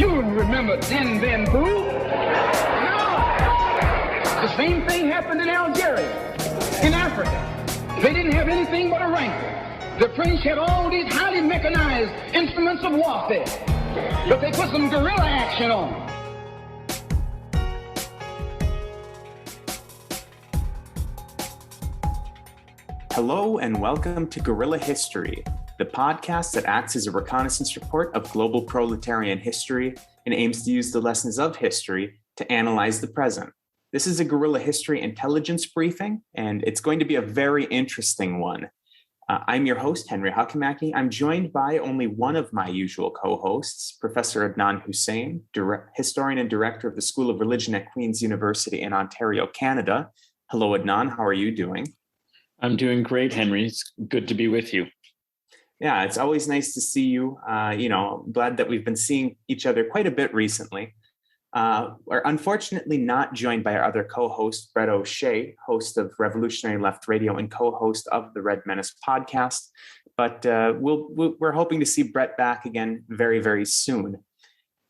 You remember Din Ben Phu? No. The same thing happened in Algeria, in Africa. They didn't have anything but a rifle. The French had all these highly mechanized instruments of warfare, but they put some guerrilla action on. Hello and welcome to Guerrilla History, the podcast that acts as a reconnaissance report of global proletarian history and aims to use the lessons of history to analyze the present. This is a Guerrilla History Intelligence Briefing, and it's going to be a very interesting one. I'm your host, Henry Hakamaki. I'm joined by only one of my usual co-hosts, Professor Adnan Husain, historian and director of the School of Religion at Queen's University in Ontario, Canada. Hello, Adnan. How are you doing? I'm doing great, Henry. It's good to be with you. Yeah, it's always nice to see you. Glad that we've been seeing each other quite a bit recently. We're unfortunately not joined by our other co-host, Breht O'Shea, host of Revolutionary Left Radio and co-host of the Red Menace podcast. But we're hoping to see Breht back again very, very soon.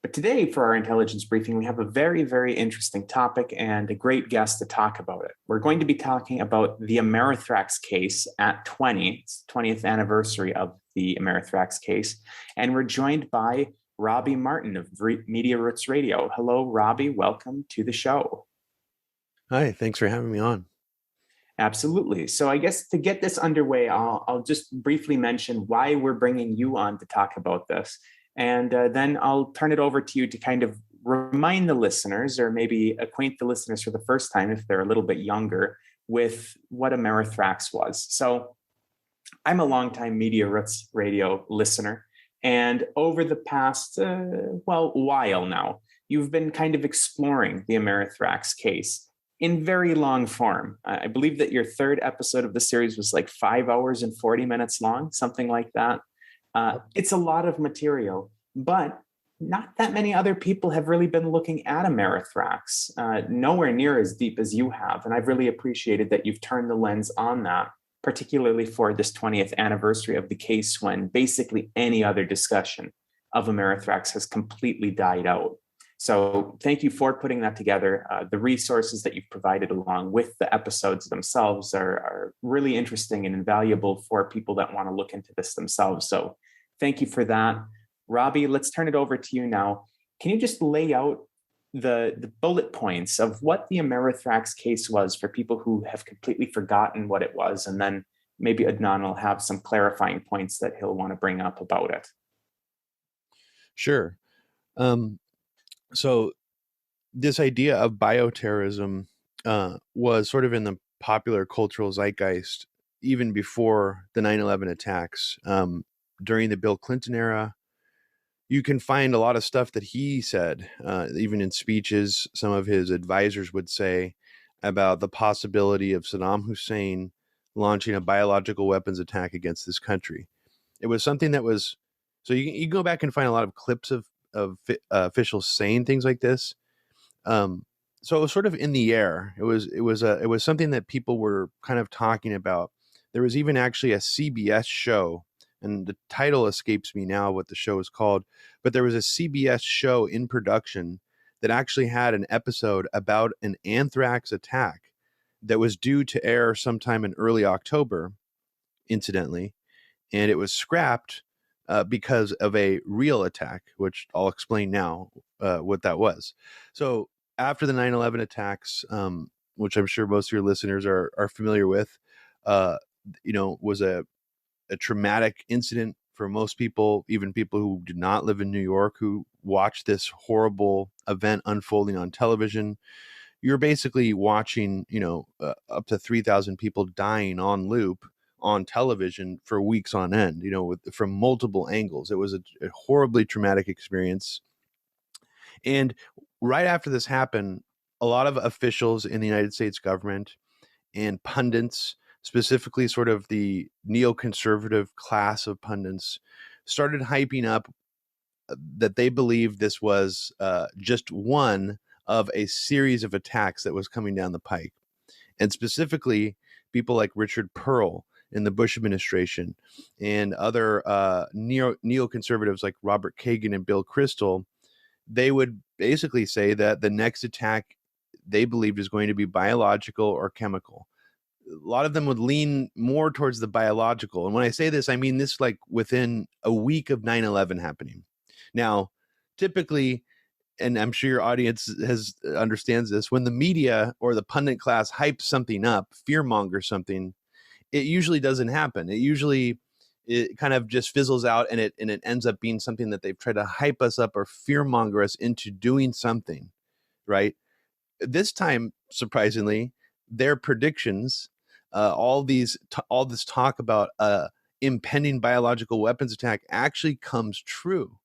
But today, for our intelligence briefing, we have a very, very interesting topic and a great guest to talk about it. We're going to be talking about the Amerithrax case at 20. It's the 20th anniversary of the Amerithrax case. And we're joined by Robbie Martin of Media Roots Radio. Hello, Robbie. Welcome to the show. Hi, thanks for having me on. Absolutely. So I guess to get this underway, I'll just briefly mention why we're bringing you on to talk about this. And then I'll turn it over to you to kind of remind the listeners, or maybe acquaint the listeners for the first time if they're a little bit younger, with what Amerithrax was. So I'm a longtime Media Roots Radio listener. And over the past, while now, you've been kind of exploring the Amerithrax case in very long form. I believe that your third episode of the series was like 5 hours and 40 minutes long, something like that. It's a lot of material, but not that many other people have really been looking at Amerithrax, nowhere near as deep as you have. And I've really appreciated that you've turned the lens on that, particularly for this 20th anniversary of the case, when basically any other discussion of Amerithrax has completely died out. So thank you for putting that together. The resources that you've provided along with the episodes themselves are really interesting and invaluable for people that want to look into this themselves. So thank you for that. Robbie, let's turn it over to you now. Can you just lay out the bullet points of what the Amerithrax case was for people who have completely forgotten what it was? And then maybe Adnan will have some clarifying points that he'll want to bring up about it. Sure. So this idea of bioterrorism was sort of in the popular cultural zeitgeist even before the 9/11 attacks. During the Bill Clinton era, you can find a lot of stuff that he said, even in speeches. Some of his advisors would say about the possibility of Saddam Hussein launching a biological weapons attack against this country. It was something that was, so you can go back and find a lot of clips of officials saying things like this. So it was sort of in the air. It was something that people were kind of talking about. There was even actually a CBS show, and the title escapes me now what the show is called, but there was a CBS show in production that actually had an episode about an anthrax attack that was due to air sometime in early October, incidentally, and it was scrapped because of a real attack, which I'll explain now what that was. So after the 9/11 attacks, which I'm sure most of your listeners are familiar with, was a traumatic incident for most people, even people who did not live in New York, who watched this horrible event unfolding on television. You're basically watching, up to 3,000 people dying on loop on television for weeks on end, from multiple angles. It was a horribly traumatic experience. And right after this happened, a lot of officials in the United States government and pundits, specifically sort of the neoconservative class of pundits, started hyping up that they believed this was just one of a series of attacks that was coming down the pike. And specifically, people like Richard Pearl in the Bush administration and other neoconservatives like Robert Kagan and Bill Kristol, they would basically say that the next attack they believed is going to be biological or chemical. A lot of them would lean more towards the biological. And when I say this, I mean this like within a week of 9/11 happening. Now, typically, and I'm sure your audience understands this, when the media or the pundit class hypes something up, fearmonger something, it usually doesn't happen. It kind of just fizzles out, and it ends up being something that they've tried to hype us up or fearmonger us into doing something, right? This time, surprisingly, their predictions, all this talk about impending biological weapons attack actually comes true.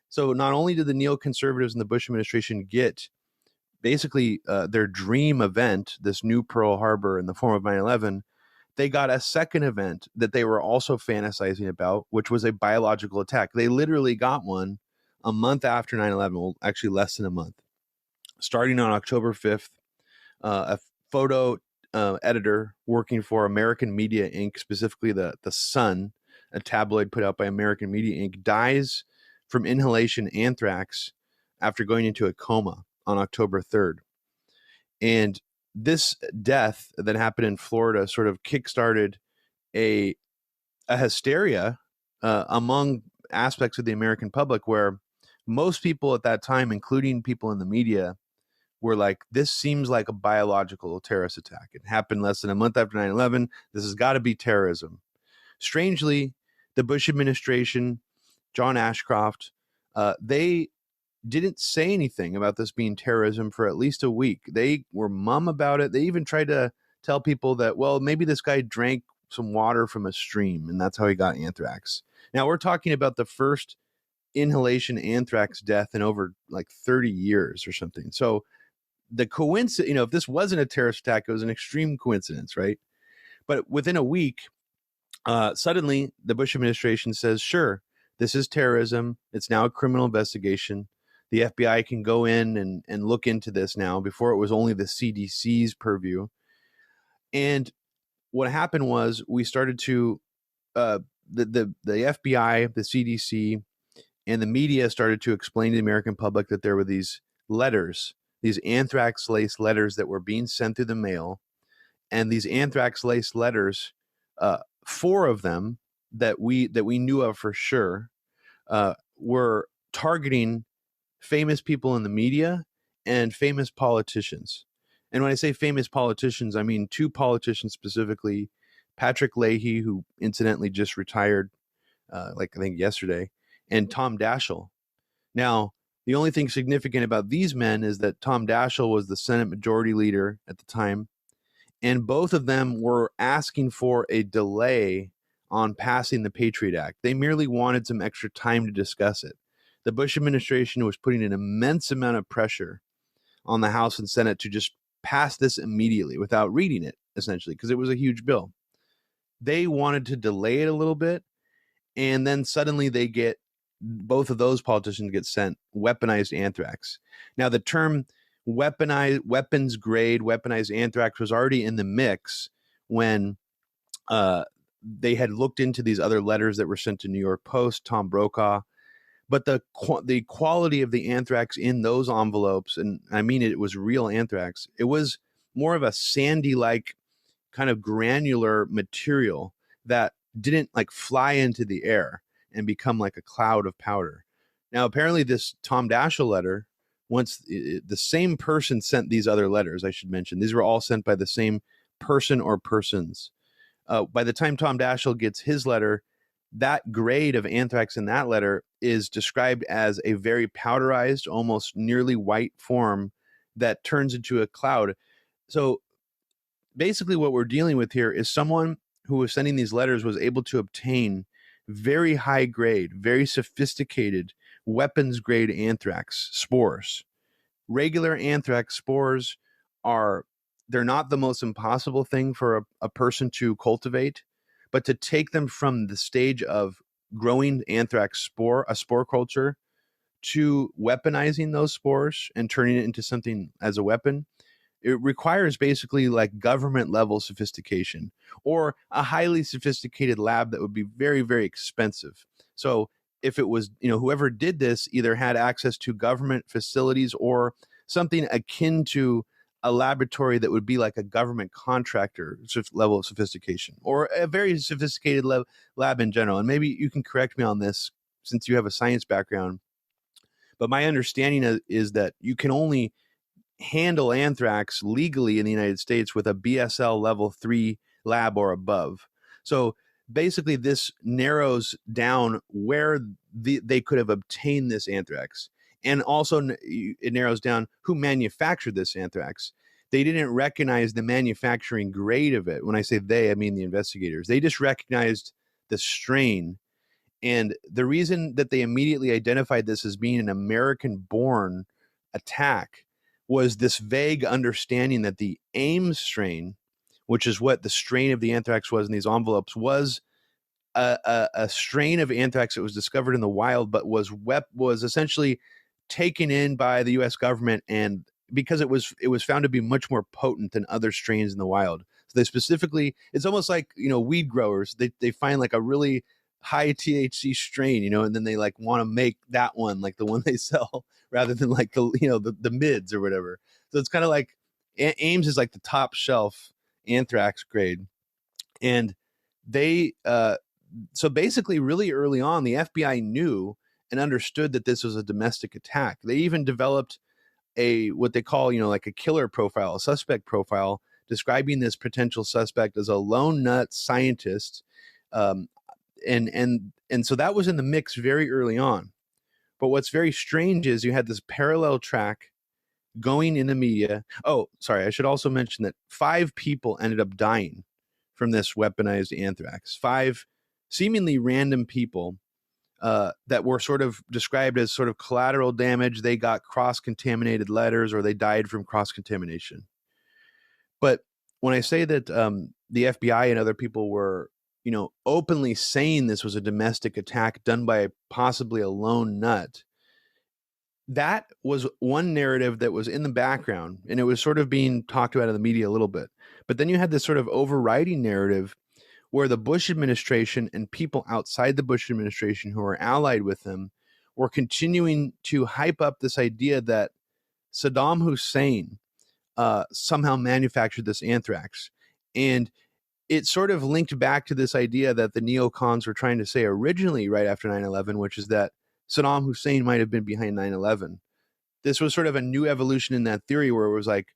So not only did the neoconservatives in the Bush administration get basically their dream event, this new Pearl Harbor in the form of 9/11, they got a second event that they were also fantasizing about, which was a biological attack. They literally got one a month after 9/11, well, actually less than a month. Starting on October 5th, a photo editor working for American Media Inc., specifically the Sun, a tabloid put out by American Media Inc., dies from inhalation anthrax after going into a coma on October 3rd. And this death that happened in Florida sort of kickstarted a hysteria among aspects of the American public, where most people at that time, including people in the media, were like, this seems like a biological terrorist attack. It happened less than a month after 9/11. This has got to be terrorism. Strangely, the Bush administration, John Ashcroft, they didn't say anything about this being terrorism for at least a week. They were mum about it. They even tried to tell people that, well, maybe this guy drank some water from a stream and that's how he got anthrax. Now, we're talking about the first inhalation anthrax death in over like 30 years or something. So the coincidence, if this wasn't a terrorist attack, it was an extreme coincidence, right? But within a week, suddenly the Bush administration says, sure, this is terrorism. It's now a criminal investigation. The FBI can go in and look into this now. Before, it was only the CDC's purview. And what happened was we started to, the FBI, the CDC, and the media started to explain to the American public that there were these letters, these anthrax-laced letters that were being sent through the mail. And these anthrax-laced letters, 4 of them that we knew of for sure, were targeting famous people in the media and famous politicians. And when I say famous politicians, I mean 2 politicians specifically, Patrick Leahy, who incidentally just retired, I think yesterday, and Tom Daschle. Now, the only thing significant about these men is that Tom Daschle was the Senate Majority Leader at the time, and both of them were asking for a delay on passing the Patriot Act. They merely wanted some extra time to discuss it. The Bush administration was putting an immense amount of pressure on the House and Senate to just pass this immediately without reading it, essentially, because it was a huge bill. They wanted to delay it a little bit, and then suddenly both of those politicians get sent weaponized anthrax. Now, the term weapons grade weaponized anthrax was already in the mix when they had looked into these other letters that were sent to New York Post, Tom Brokaw. But the quality of the anthrax in those envelopes, and I mean it was real anthrax, it was more of a sandy-like kind of granular material that didn't like fly into the air and become like a cloud of powder. Now, apparently this Tom Daschle letter, once the same person sent these other letters, I should mention, these were all sent by the same person or persons. By the time Tom Daschle gets his letter, that grade of anthrax in that letter is described as a very powderized, almost nearly white form that turns into a cloud. So basically what we're dealing with here is someone who was sending these letters was able to obtain very high grade, very sophisticated weapons grade anthrax spores. Regular anthrax spores they're not the most impossible thing for a person to cultivate, but to take them from the stage of growing anthrax a spore culture, to weaponizing those spores and turning it into something as a weapon, it requires basically like government level sophistication or a highly sophisticated lab that would be very, very expensive. So if it was, whoever did this either had access to government facilities or something akin to a laboratory that would be like a government contractor level of sophistication, or a very sophisticated lab in general. And maybe you can correct me on this since you have a science background. But my understanding is that you can only handle anthrax legally in the United States with a BSL level 3 lab or above. So basically this narrows down where they could have obtained this anthrax. And also it narrows down who manufactured this anthrax. They didn't recognize the manufacturing grade of it. When I say they, I mean the investigators. They just recognized the strain. And the reason that they immediately identified this as being an American-born attack was this vague understanding that the Ames strain, which is what the strain of the anthrax was in these envelopes, was a strain of anthrax that was discovered in the wild, but was essentially taken in by the U.S. government, and because it was found to be much more potent than other strains in the wild. So they specifically, it's almost like, weed growers, they find like a really high THC strain, and then they like want to make that one like the one they sell rather than like the mids or whatever. So it's kind of like Ames is like the top shelf anthrax grade. And they so basically really early on, the FBI knew and understood that this was a domestic attack. They even developed what they call, like a killer profile, a suspect profile, describing this potential suspect as a lone nut scientist. And so that was in the mix very early on. But what's very strange is you had this parallel track going in the media. Oh, sorry. I should also mention that 5 people ended up dying from this weaponized anthrax. 5 seemingly random people that were sort of described as sort of collateral damage. They got cross-contaminated letters, or they died from cross-contamination. But when I say that the FBI and other people were, openly saying this was a domestic attack done by possibly a lone nut, that was one narrative that was in the background, and it was sort of being talked about in the media a little bit. But then you had this sort of overriding narrative where the Bush administration and people outside the Bush administration who were allied with them were continuing to hype up this idea that Saddam Hussein somehow manufactured this anthrax. And it sort of linked back to this idea that the neocons were trying to say originally right after 9/11, which is that Saddam Hussein might have been behind 9/11. This was sort of a new evolution in that theory where it was like,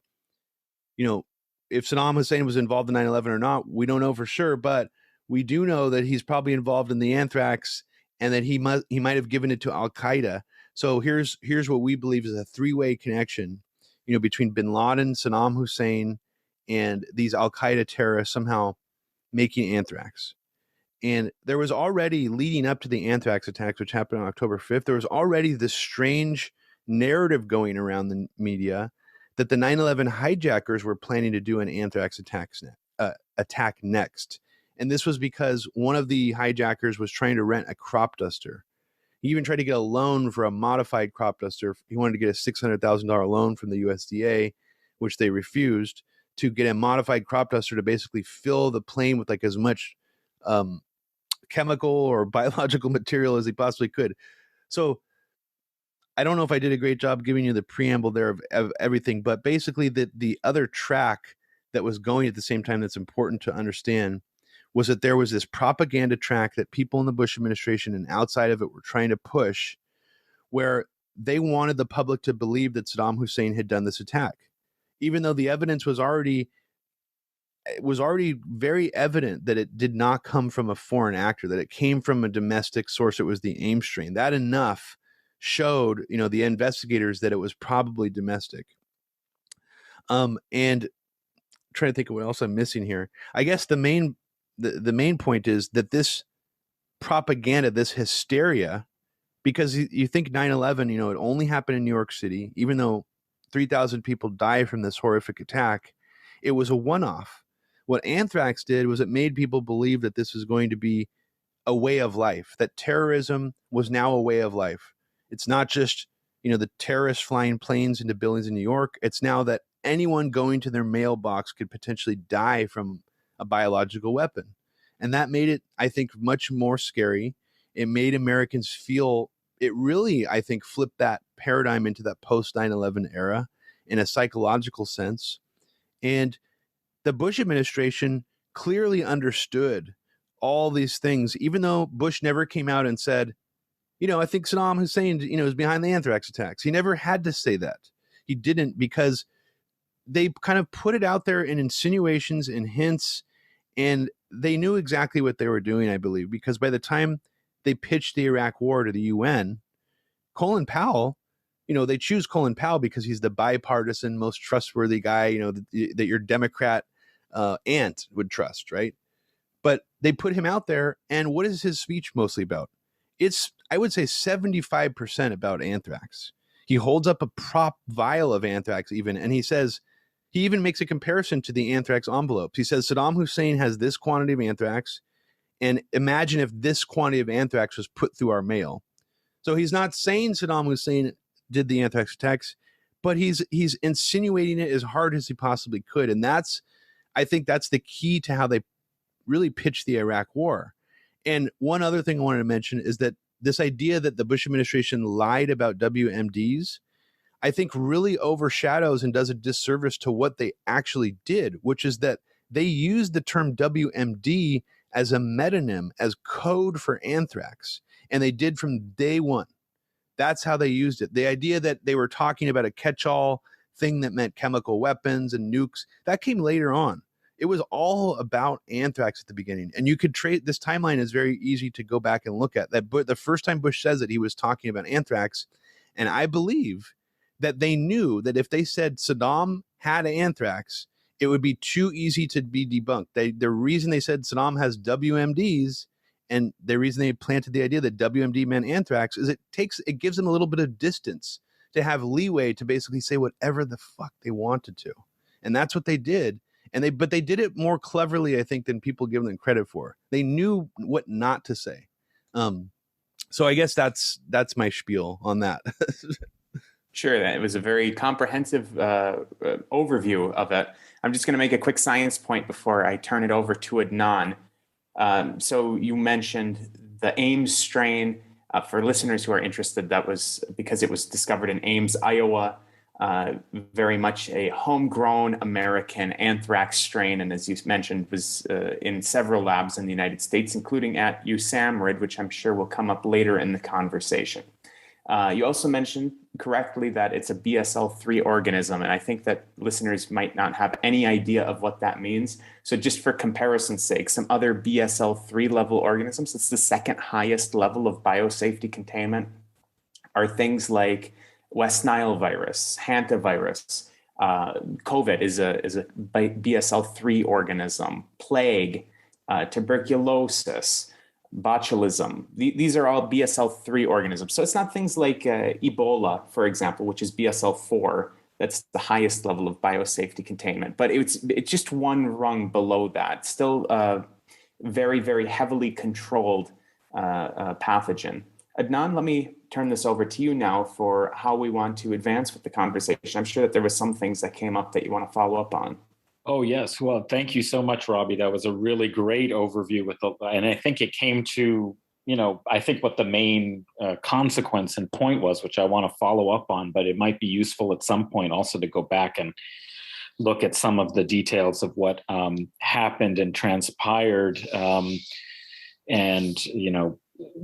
if Saddam Hussein was involved in 9/11 or not, we don't know for sure, but we do know that he's probably involved in the anthrax and that he might have given it to Al-Qaeda. So here's what we believe is a 3-way connection, between bin Laden, Saddam Hussein, and these Al-Qaeda terrorists somehow making anthrax. And there was already, leading up to the anthrax attacks, which happened on October 5th, there was already this strange narrative going around the media that the 9/11 hijackers were planning to do an anthrax attack next. And this was because one of the hijackers was trying to rent a crop duster. He even tried to get a loan for a modified crop duster. He wanted to get a $600,000 loan from the USDA, which they refused, to get a modified crop duster to basically fill the plane with like as much chemical or biological material as he possibly could. So I don't know if I did a great job giving you the preamble there of everything, but basically the other track that was going at the same time that's important to understand was that there was this propaganda track that people in the Bush administration and outside of it were trying to push, where they wanted the public to believe that Saddam Hussein had done this attack, even though the evidence was already very evident that it did not come from a foreign actor, that it came from a domestic source. It was the Ames strain. That enough showed, the investigators that it was probably domestic. And trying to think of what else I'm missing here. I guess the main point is that this propaganda, this hysteria, because you think 9/11, it only happened in New York City, even though 3,000 people died from this horrific attack, it was a one-off. What anthrax did was it made people believe that this was going to be a way of life, that terrorism was now a way of life. It's not just, the terrorists flying planes into buildings in New York. It's now that anyone going to their mailbox could potentially die from a biological weapon. And that made it, I think, much more scary. It made Americans feel, it really, I think, flipped that paradigm into that post 9/11 era in a psychological sense. And the Bush administration clearly understood all these things, even though Bush never came out and said, I think Saddam Hussein, is behind the anthrax attacks. He never had to say that. He didn't, because they kind of put it out there in insinuations and hints, and they knew exactly what they were doing, I believe, because by the time they pitched the Iraq war to the UN, Colin Powell, they choose Colin Powell because he's the bipartisan, most trustworthy guy, that your Democrat aunt would trust, right? But they put him out there, and what is his speech mostly about? It's, I would say, 75% about anthrax. He holds up a prop vial of anthrax even, and he even makes a comparison to the anthrax envelopes. He says Saddam Hussein has this quantity of anthrax, and imagine if this quantity of anthrax was put through our mail. So he's not saying Saddam Hussein did the anthrax attacks, but he's insinuating it as hard as he possibly could. And I think that's the key to how they really pitched the Iraq war. And one other thing I wanted to mention is that this idea that the Bush administration lied about WMDs, I think really overshadows and does a disservice to what they actually did, which is that they used the term WMD as a metonym, as code for anthrax. And they did from day one. That's how they used it. The idea that they were talking about a catch-all thing that meant chemical weapons and nukes, that came later on. It was all about anthrax at the beginning. And you could this timeline is very easy to go back and look at that. But the first time Bush says it, he was talking about anthrax. And I believe that they knew that if they said Saddam had anthrax, it would be too easy to be debunked. The reason they said Saddam has WMDs, and the reason they planted the idea that WMD meant anthrax, is it gives them a little bit of distance to have leeway to basically say whatever the fuck they wanted to. And that's what they did. But they did it more cleverly, I think, than people give them credit for. They knew what not to say. So I guess that's my spiel on that. Sure, it was a very comprehensive overview of it. I'm just going to make a quick science point before I turn it over to Adnan. So you mentioned the Ames strain. For listeners who are interested, that was because it was discovered in Ames, Iowa. Very much a homegrown American anthrax strain, and as you mentioned, was in several labs in the United States, including at USAMRIID, which I'm sure will come up later in the conversation. You also mentioned correctly that it's a BSL-3 organism, and I think that listeners might not have any idea of what that means. So just for comparison's sake, some other BSL-3 level organisms, it's the second highest level of biosafety containment, are things like West Nile virus, hantavirus, COVID is a BSL-3 organism, plague, tuberculosis, botulism. These are all BSL-3 organisms. So it's not things like Ebola, for example, which is BSL-4. That's the highest level of biosafety containment. But it's just one rung below that. Still very, very heavily controlled pathogen. Adnan, let me turn this over to you now for how we want to advance with the conversation. I'm sure that there were some things that came up that you want to follow up on. Oh, yes. Well, thank you so much, Robbie. That was a really great overview and I think it came to, I think what the main consequence and point was, which I want to follow up on, but it might be useful at some point also to go back and look at some of the details of what happened and transpired and,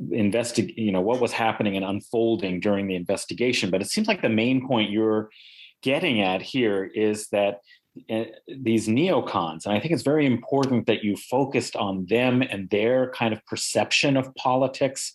investigate, what was happening and unfolding during the investigation. But it seems like the main point you're getting at here is that these neocons, and I think it's very important that you focused on them and their kind of perception of politics,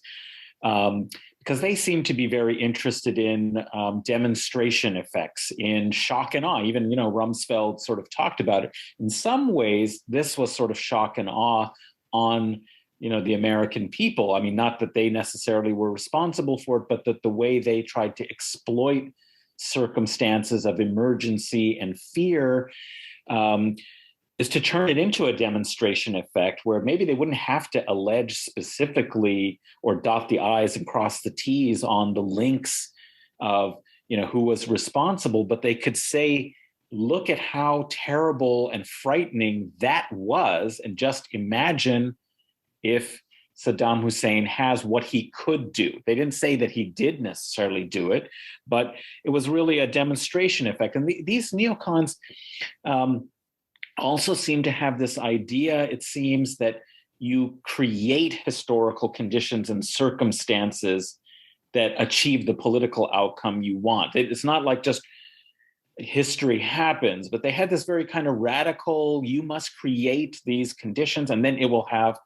because they seem to be very interested in demonstration effects, in shock and awe. Even, Rumsfeld sort of talked about it. In some ways, this was sort of shock and awe on the American people. I mean, not that they necessarily were responsible for it, but that the way they tried to exploit circumstances of emergency and fear is to turn it into a demonstration effect where maybe they wouldn't have to allege specifically or dot the I's and cross the T's on the links of, who was responsible, but they could say, look at how terrible and frightening that was, and just imagine if Saddam Hussein has what he could do. They didn't say that he did necessarily do it, but it was really a demonstration effect. And these neocons also seem to have this idea, it seems, that you create historical conditions and circumstances that achieve the political outcome you want. It's not like just history happens, but they had this very kind of radical, you must create these conditions and then it will have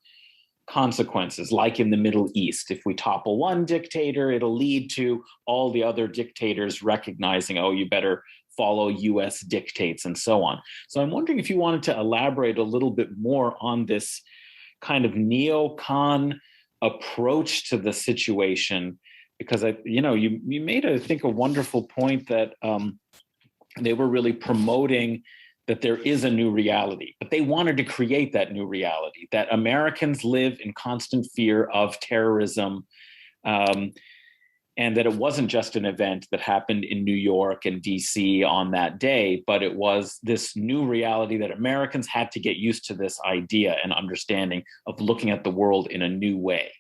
consequences, like in the Middle East. If we topple one dictator, it'll lead to all the other dictators recognizing, oh, you better follow US dictates and so on. So I'm wondering if you wanted to elaborate a little bit more on this kind of neocon approach to the situation, because you made, I think, a wonderful point that they were really promoting that there is a new reality, but they wanted to create that new reality, that Americans live in constant fear of terrorism, and that it wasn't just an event that happened in New York and DC on that day, but it was this new reality that Americans had to get used to, this idea and understanding of looking at the world in a new way.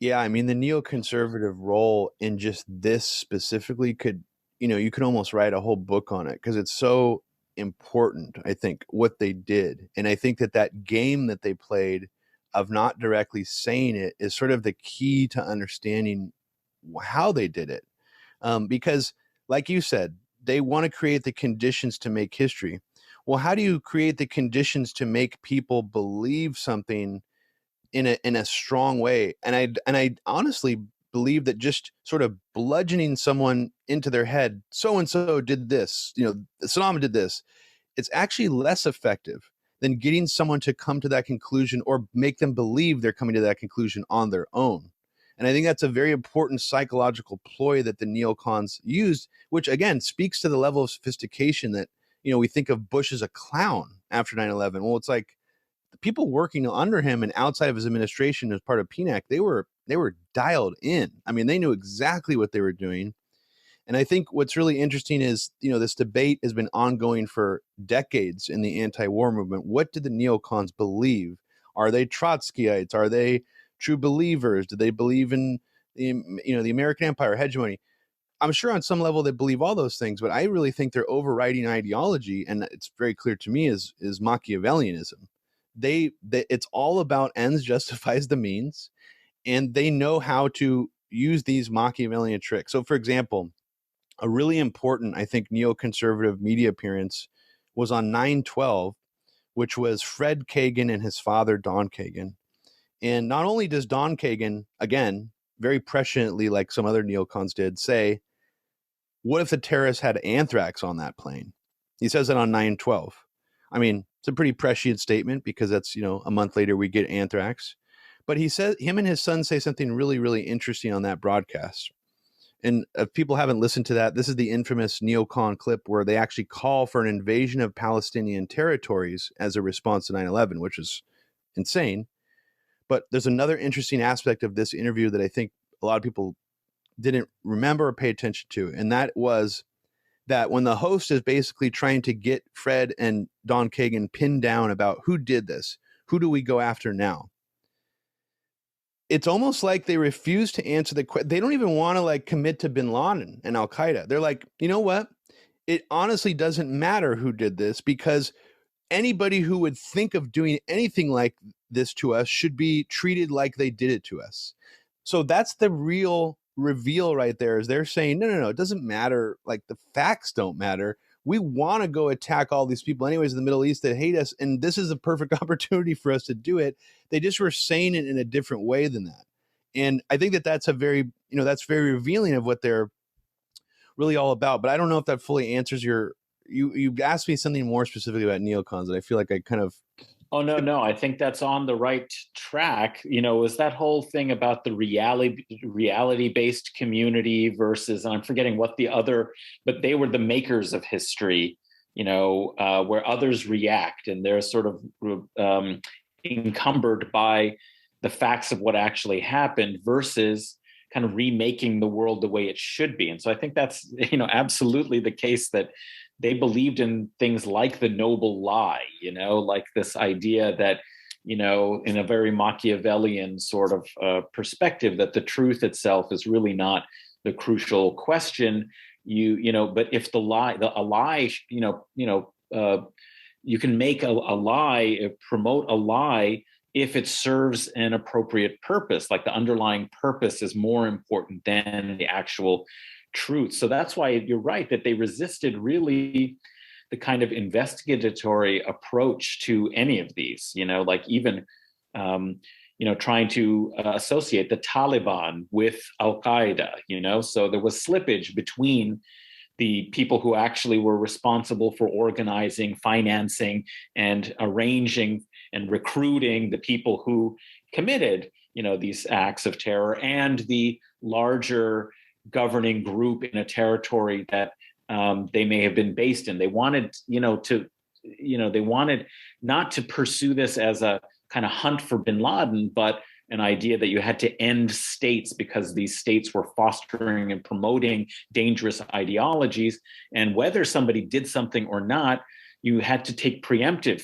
Yeah, I mean, the neoconservative role in just this specifically could, you could almost write a whole book on it, because it's so important, I think, what they did. And I think that game that they played of not directly saying it is sort of the key to understanding how they did it. Because, like you said, they want to create the conditions to make history. Well, how do you create the conditions to make people believe something in a strong way? And I honestly believe that just sort of bludgeoning someone into their head, so and so did this, Saddam did this, it's actually less effective than getting someone to come to that conclusion or make them believe they're coming to that conclusion on their own. And I think that's a very important psychological ploy that the neocons used, which again speaks to the level of sophistication that, we think of Bush as a clown after 9/11. Well, it's like the people working under him and outside of his administration as part of PNAC, they were dialed in. I mean, they knew exactly what they were doing. And I think what's really interesting is, this debate has been ongoing for decades in the anti-war movement. What did the neocons believe? Are they Trotskyites? Are they true believers? Do they believe in the American empire hegemony? I'm sure on some level they believe all those things, but I really think their overriding ideology, and it's very clear to me, is Machiavellianism. It's all about ends justifies the means, and they know how to use these Machiavellian tricks. So, for example, a really important, I think, neoconservative media appearance was on 9/12, which was Fred Kagan and his father, Don Kagan. And not only does Don Kagan, again, very presciently, like some other neocons did, say, what if the terrorists had anthrax on that plane? He says that on 9/12. I mean, it's a pretty prescient statement, because that's, a month later we get anthrax. But he says, him and his son say something really, really interesting on that broadcast. And if people haven't listened to that, this is the infamous neocon clip where they actually call for an invasion of Palestinian territories as a response to 9/11, which is insane. But there's another interesting aspect of this interview that I think a lot of people didn't remember or pay attention to. And that was that when the host is basically trying to get Fred and Don Kagan pinned down about who did this, who do we go after now? It's almost like they refuse to answer the question. They don't even want to commit to bin Laden and Al Qaeda. They're like, you know what? It honestly doesn't matter who did this, because anybody who would think of doing anything like this to us should be treated like they did it to us. So that's the real reveal right there, is they're saying, no, it doesn't matter. The facts don't matter. We want to go attack all these people anyways in the Middle East that hate us, and this is a perfect opportunity for us to do it. They just were saying it in a different way than that. And I think that that's a very, that's very revealing of what they're really all about. But I don't know if that fully answers you asked me something more specifically about neocons, and I feel like I kind of... Oh, no, I think that's on the right track. Is that whole thing about the reality-based community versus, and I'm forgetting what the other, but they were the makers of history, where others react and they're sort of encumbered by the facts of what actually happened versus kind of remaking the world the way it should be. And so I think that's, absolutely the case, that they believed in things like the noble lie, like this idea that, in a very Machiavellian sort of perspective, that the truth itself is really not the crucial question. But if a lie, you can make a lie, promote a lie, if it serves an appropriate purpose, like the underlying purpose is more important than the actual truth. So that's why you're right that they resisted really the kind of investigatory approach to any of these, like even, trying to associate the Taliban with Al-Qaeda, so there was slippage between the people who actually were responsible for organizing, financing, and arranging and recruiting the people who committed, these acts of terror, and the larger governing group in a territory that they may have been based in. They wanted, they wanted not to pursue this as a kind of hunt for bin Laden, but an idea that you had to end states because these states were fostering and promoting dangerous ideologies. And whether somebody did something or not, you had to take preemptive,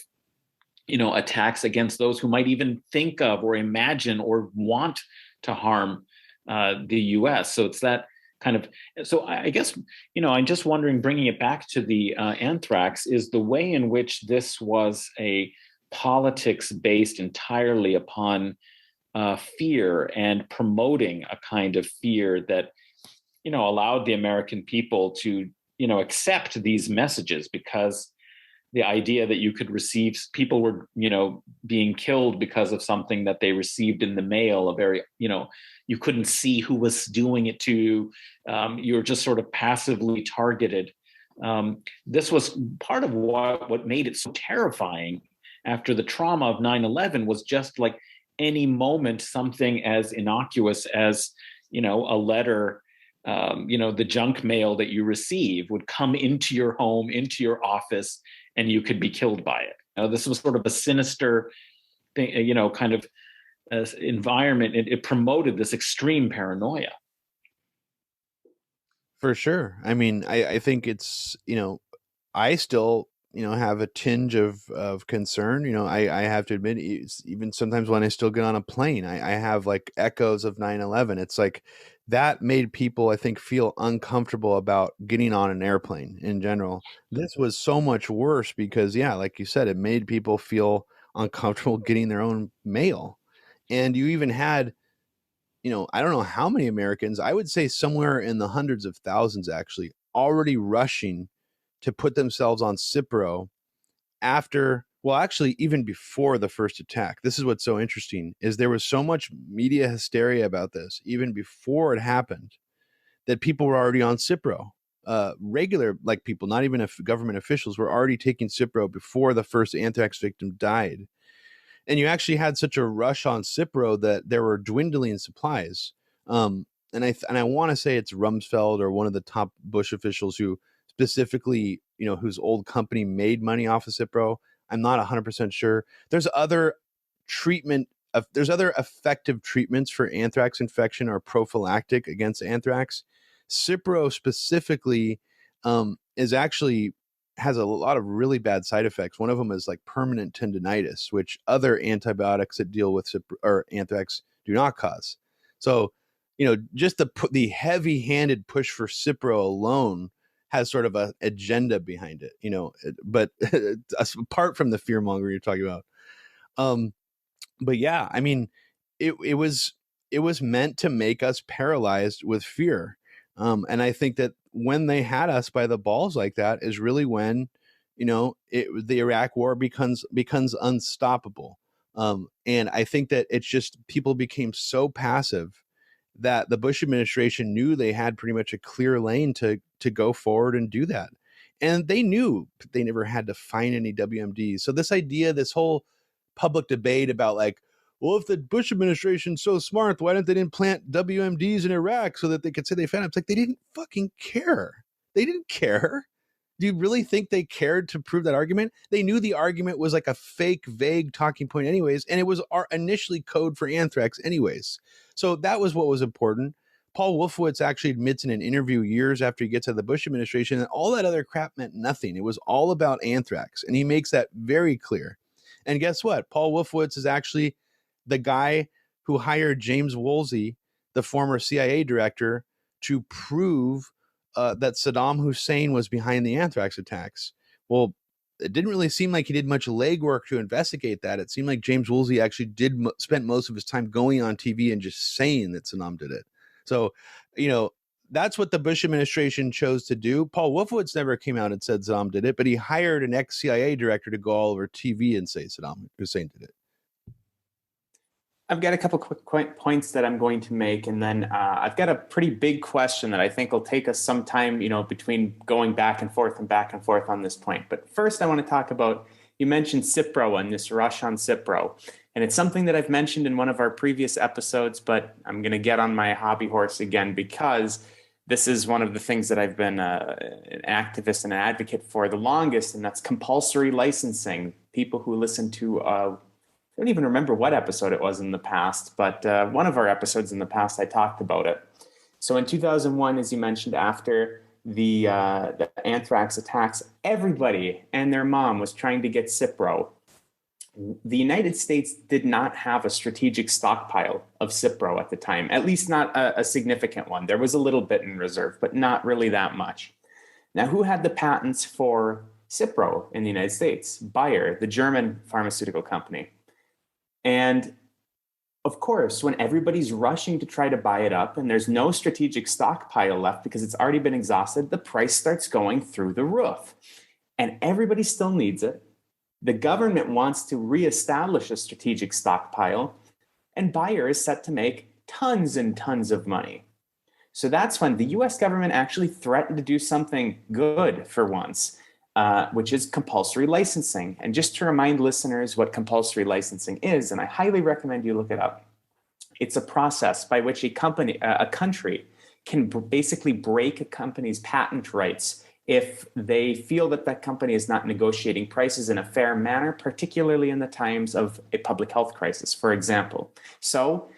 attacks against those who might even think of or imagine or want to harm the US. So it's that kind of, so I guess, I'm just wondering, bringing it back to the anthrax, is the way in which this was a politics based entirely upon fear and promoting a kind of fear that, allowed the American people to, accept these messages, because the idea that you could receive, people were, being killed because of something that they received in the mail, a very, you couldn't see who was doing it to you. You're just sort of passively targeted. This was part of what made it so terrifying after the trauma of 9/11, was just like any moment, something as innocuous as, a letter, the junk mail that you receive would come into your home, into your office, and you could be killed by it. This was sort of a sinister thing, kind of environment. It promoted this extreme paranoia. For sure. I mean, I think it's, I still, have a tinge of concern. I have to admit, even sometimes when I still get on a plane, I have like echoes of 9/11. It's like that made people, I think, feel uncomfortable about getting on an airplane in general. This was so much worse because, yeah, like you said, it made people feel uncomfortable getting their own mail. And you even had, I don't know how many Americans, I would say somewhere in the hundreds of thousands actually, already rushing to put themselves on Cipro after, well, actually, even before the first attack. This is what's so interesting, is there was so much media hysteria about this, even before it happened, that people were already on Cipro. Regular, like people, not even government officials, were already taking Cipro before the first anthrax victim died. And you actually had such a rush on Cipro that there were dwindling supplies. And I want to say it's Rumsfeld or one of the top Bush officials who specifically, whose old company made money off of Cipro. I'm not 100% sure. There's other effective treatments for anthrax infection or prophylactic against anthrax. Cipro specifically is actually has a lot of really bad side effects. One of them is like permanent tendinitis, which other antibiotics that deal with anthrax do not cause. So, just the heavy-handed push for Cipro alone has sort of an agenda behind it, but apart from the fear mongering you're talking about. But yeah, I mean, it was meant to make us paralyzed with fear. And I think that when they had us by the balls like that is really when, the Iraq war becomes unstoppable. And I think that it's just people became so passive that the Bush administration knew they had pretty much a clear lane to go forward and do that. And they knew they never had to find any WMDs. So this whole public debate about like, well, if the Bush administration's so smart, why didn't they implant WMDs in Iraq so that they could say they found it? It's like, they didn't fucking care. They didn't care. Do you really think they cared to prove that argument? They knew the argument was like a fake, vague talking point anyways, and it was initially code for anthrax anyways. So that was what was important. Paul Wolfowitz actually admits in an interview years after he gets out of the Bush administration that all that other crap meant nothing. It was all about anthrax, and he makes that very clear. And guess what? Paul Wolfowitz is actually the guy who hired James Woolsey, the former CIA director, to prove that Saddam Hussein was behind the anthrax attacks. Well, it didn't really seem like he did much legwork to investigate that. It seemed like James Woolsey actually spent most of his time going on TV and just saying that Saddam did it. So, that's what the Bush administration chose to do. Paul Wolfowitz never came out and said Saddam did it, but he hired an ex-CIA director to go all over TV and say Saddam Hussein did it. I've got a couple quick points that I'm going to make, and then I've got a pretty big question that I think will take us some time, between going back and forth on this point. But first, I want to talk about, you mentioned Cipro and this rush on Cipro. And it's something that I've mentioned in one of our previous episodes, but I'm going to get on my hobby horse again because this is one of the things that I've been an activist and an advocate for the longest, and that's compulsory licensing. People who listen to, I don't even remember what episode it was in the past, but one of our episodes in the past, I talked about it. So in 2001, as you mentioned, after the anthrax attacks, everybody and their mom was trying to get Cipro. The United States did not have a strategic stockpile of Cipro at the time, at least not a significant one. There was a little bit in reserve, but not really that much. Now, who had the patents for Cipro in the United States? Bayer, the German pharmaceutical company. And of course, when everybody's rushing to try to buy it up and there's no strategic stockpile left because it's already been exhausted, the price starts going through the roof. And everybody still needs it. The government wants to reestablish a strategic stockpile, and Bayer is set to make tons and tons of money. So that's when the US government actually threatened to do something good for once, which is compulsory licensing. And just to remind listeners what compulsory licensing is, and I highly recommend you look it up, it's a process by which a country can basically break a company's patent rights if they feel that that company is not negotiating prices in a fair manner, particularly in the times of a public health crisis, for example. So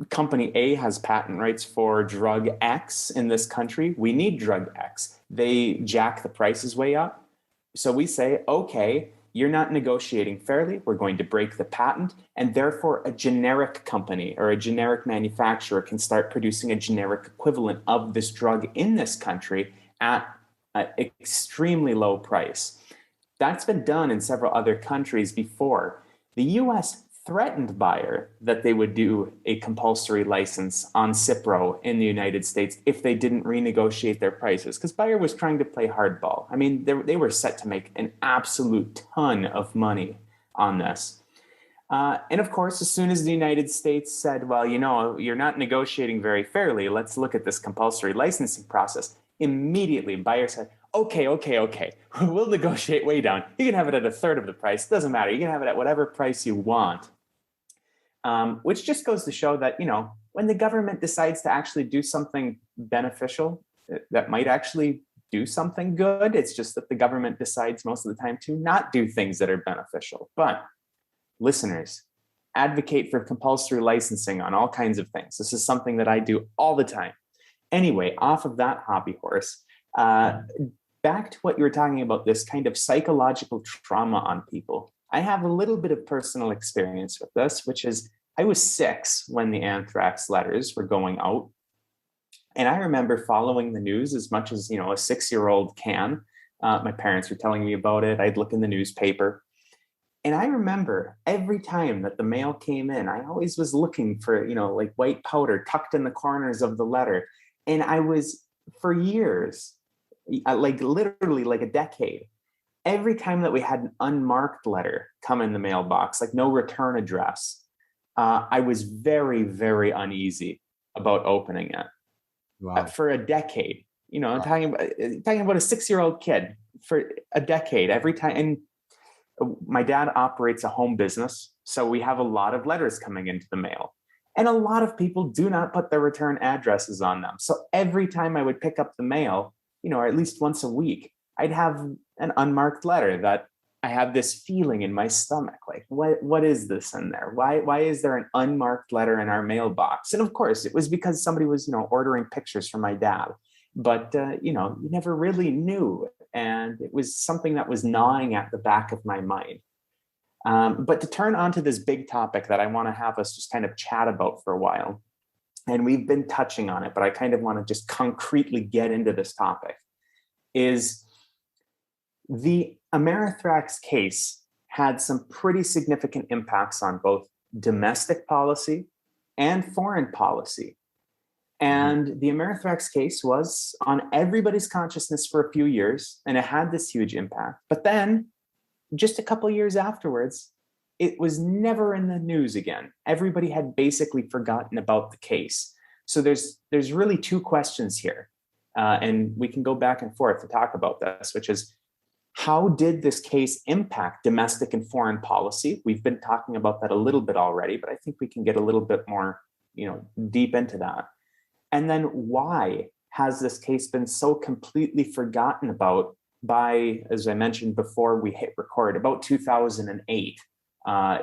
company A has patent rights for drug X in this country. We need drug X. They jack the prices way up. So we say, okay, you're not negotiating fairly. We're going to break the patent. And therefore, a generic company or a generic manufacturer can start producing a generic equivalent of this drug in this country at an extremely low price. That's been done in several other countries before. The US threatened Bayer that they would do a compulsory license on Cipro in the United States if they didn't renegotiate their prices, because Bayer was trying to play hardball. I mean, they were set to make an absolute ton of money on this. And of course, as soon as the United States said, well, you're not negotiating very fairly, let's look at this compulsory licensing process, immediately Bayer said, okay, we'll negotiate way down. You can have it at a third of the price. Doesn't matter. You can have it at whatever price you want. Which just goes to show that, when the government decides to actually do something beneficial, that might actually do something good. It's just that the government decides most of the time to not do things that are beneficial. But listeners, advocate for compulsory licensing on all kinds of things. This is something that I do all the time. Anyway, off of that hobby horse, back to what you were talking about, this kind of psychological trauma on people. I have a little bit of personal experience with this, which is I was 6 when the anthrax letters were going out. And I remember following the news as much as, a 6-year-old can. My parents were telling me about it. I'd look in the newspaper. And I remember every time that the mail came in, I always was looking for, like white powder tucked in the corners of the letter. And I was, for years, literally like a decade, every time that we had an unmarked letter come in the mailbox, like no return address, I was very, very uneasy about opening it. Wow. For a decade. Wow. I'm talking about a 6-year-old kid for a decade. Every time, and my dad operates a home business, so we have a lot of letters coming into the mail. And a lot of people do not put their return addresses on them. So every time I would pick up the mail, or at least once a week, I'd have an unmarked letter that I have this feeling in my stomach, like, what is this in there? Why is there an unmarked letter in our mailbox? And of course, it was because somebody was, ordering pictures from my dad. But, you never really knew. And it was something that was gnawing at the back of my mind. But to turn onto this big topic that I want to have us just kind of chat about for a while, and we've been touching on it, but I kind of want to just concretely get into this topic, is the Amerithrax case had some pretty significant impacts on both domestic policy and foreign policy. And the Amerithrax case was on everybody's consciousness for a few years, and it had this huge impact. But then, just a couple of years afterwards, it was never in the news again. Everybody had basically forgotten about the case. So there's really two questions here, and we can go back and forth to talk about this, which is, how did this case impact domestic and foreign policy? We've been talking about that a little bit already, but I think we can get a little bit more, deep into that. And then why has this case been so completely forgotten about by, as I mentioned before we hit record, about 2008?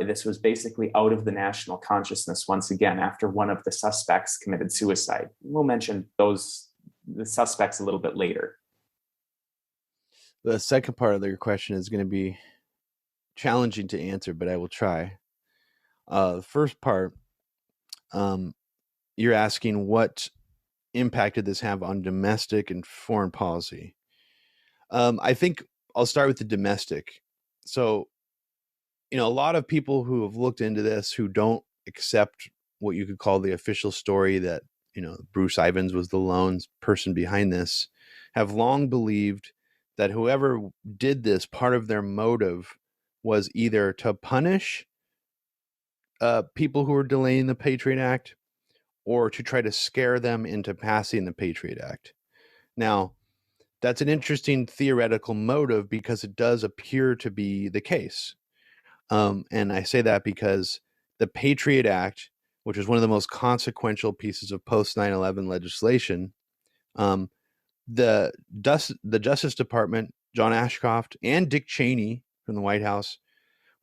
This was basically out of the national consciousness once again after one of the suspects committed suicide. We'll mention the suspects a little bit later. The second part of your question is going to be challenging to answer, but I will try. The first part, you're asking what impact did this have on domestic and foreign policy? I think I'll start with the domestic. So, a lot of people who have looked into this who don't accept what you could call the official story that, Bruce Ivins was the lone person behind this, have long believed that whoever did this, part of their motive was either to punish people who were delaying the Patriot Act or to try to scare them into passing the Patriot Act. Now, that's an interesting theoretical motive because it does appear to be the case. And I say that because the Patriot Act, which is one of the most consequential pieces of post 9/11 legislation, the Justice Department, John Ashcroft, and Dick Cheney from the White House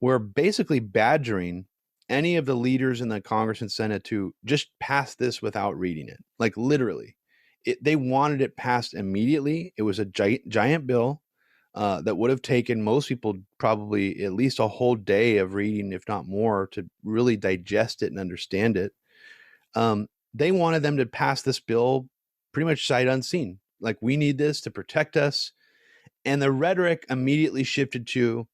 were basically badgering any of the leaders in the Congress and Senate to just pass this without reading it. Like literally, they wanted it passed immediately. It was a giant bill that would have taken most people probably at least a whole day of reading, if not more, to really digest it and understand it. They wanted them to pass this bill pretty much sight unseen. Like, we need this to protect us. And the rhetoric immediately shifted to,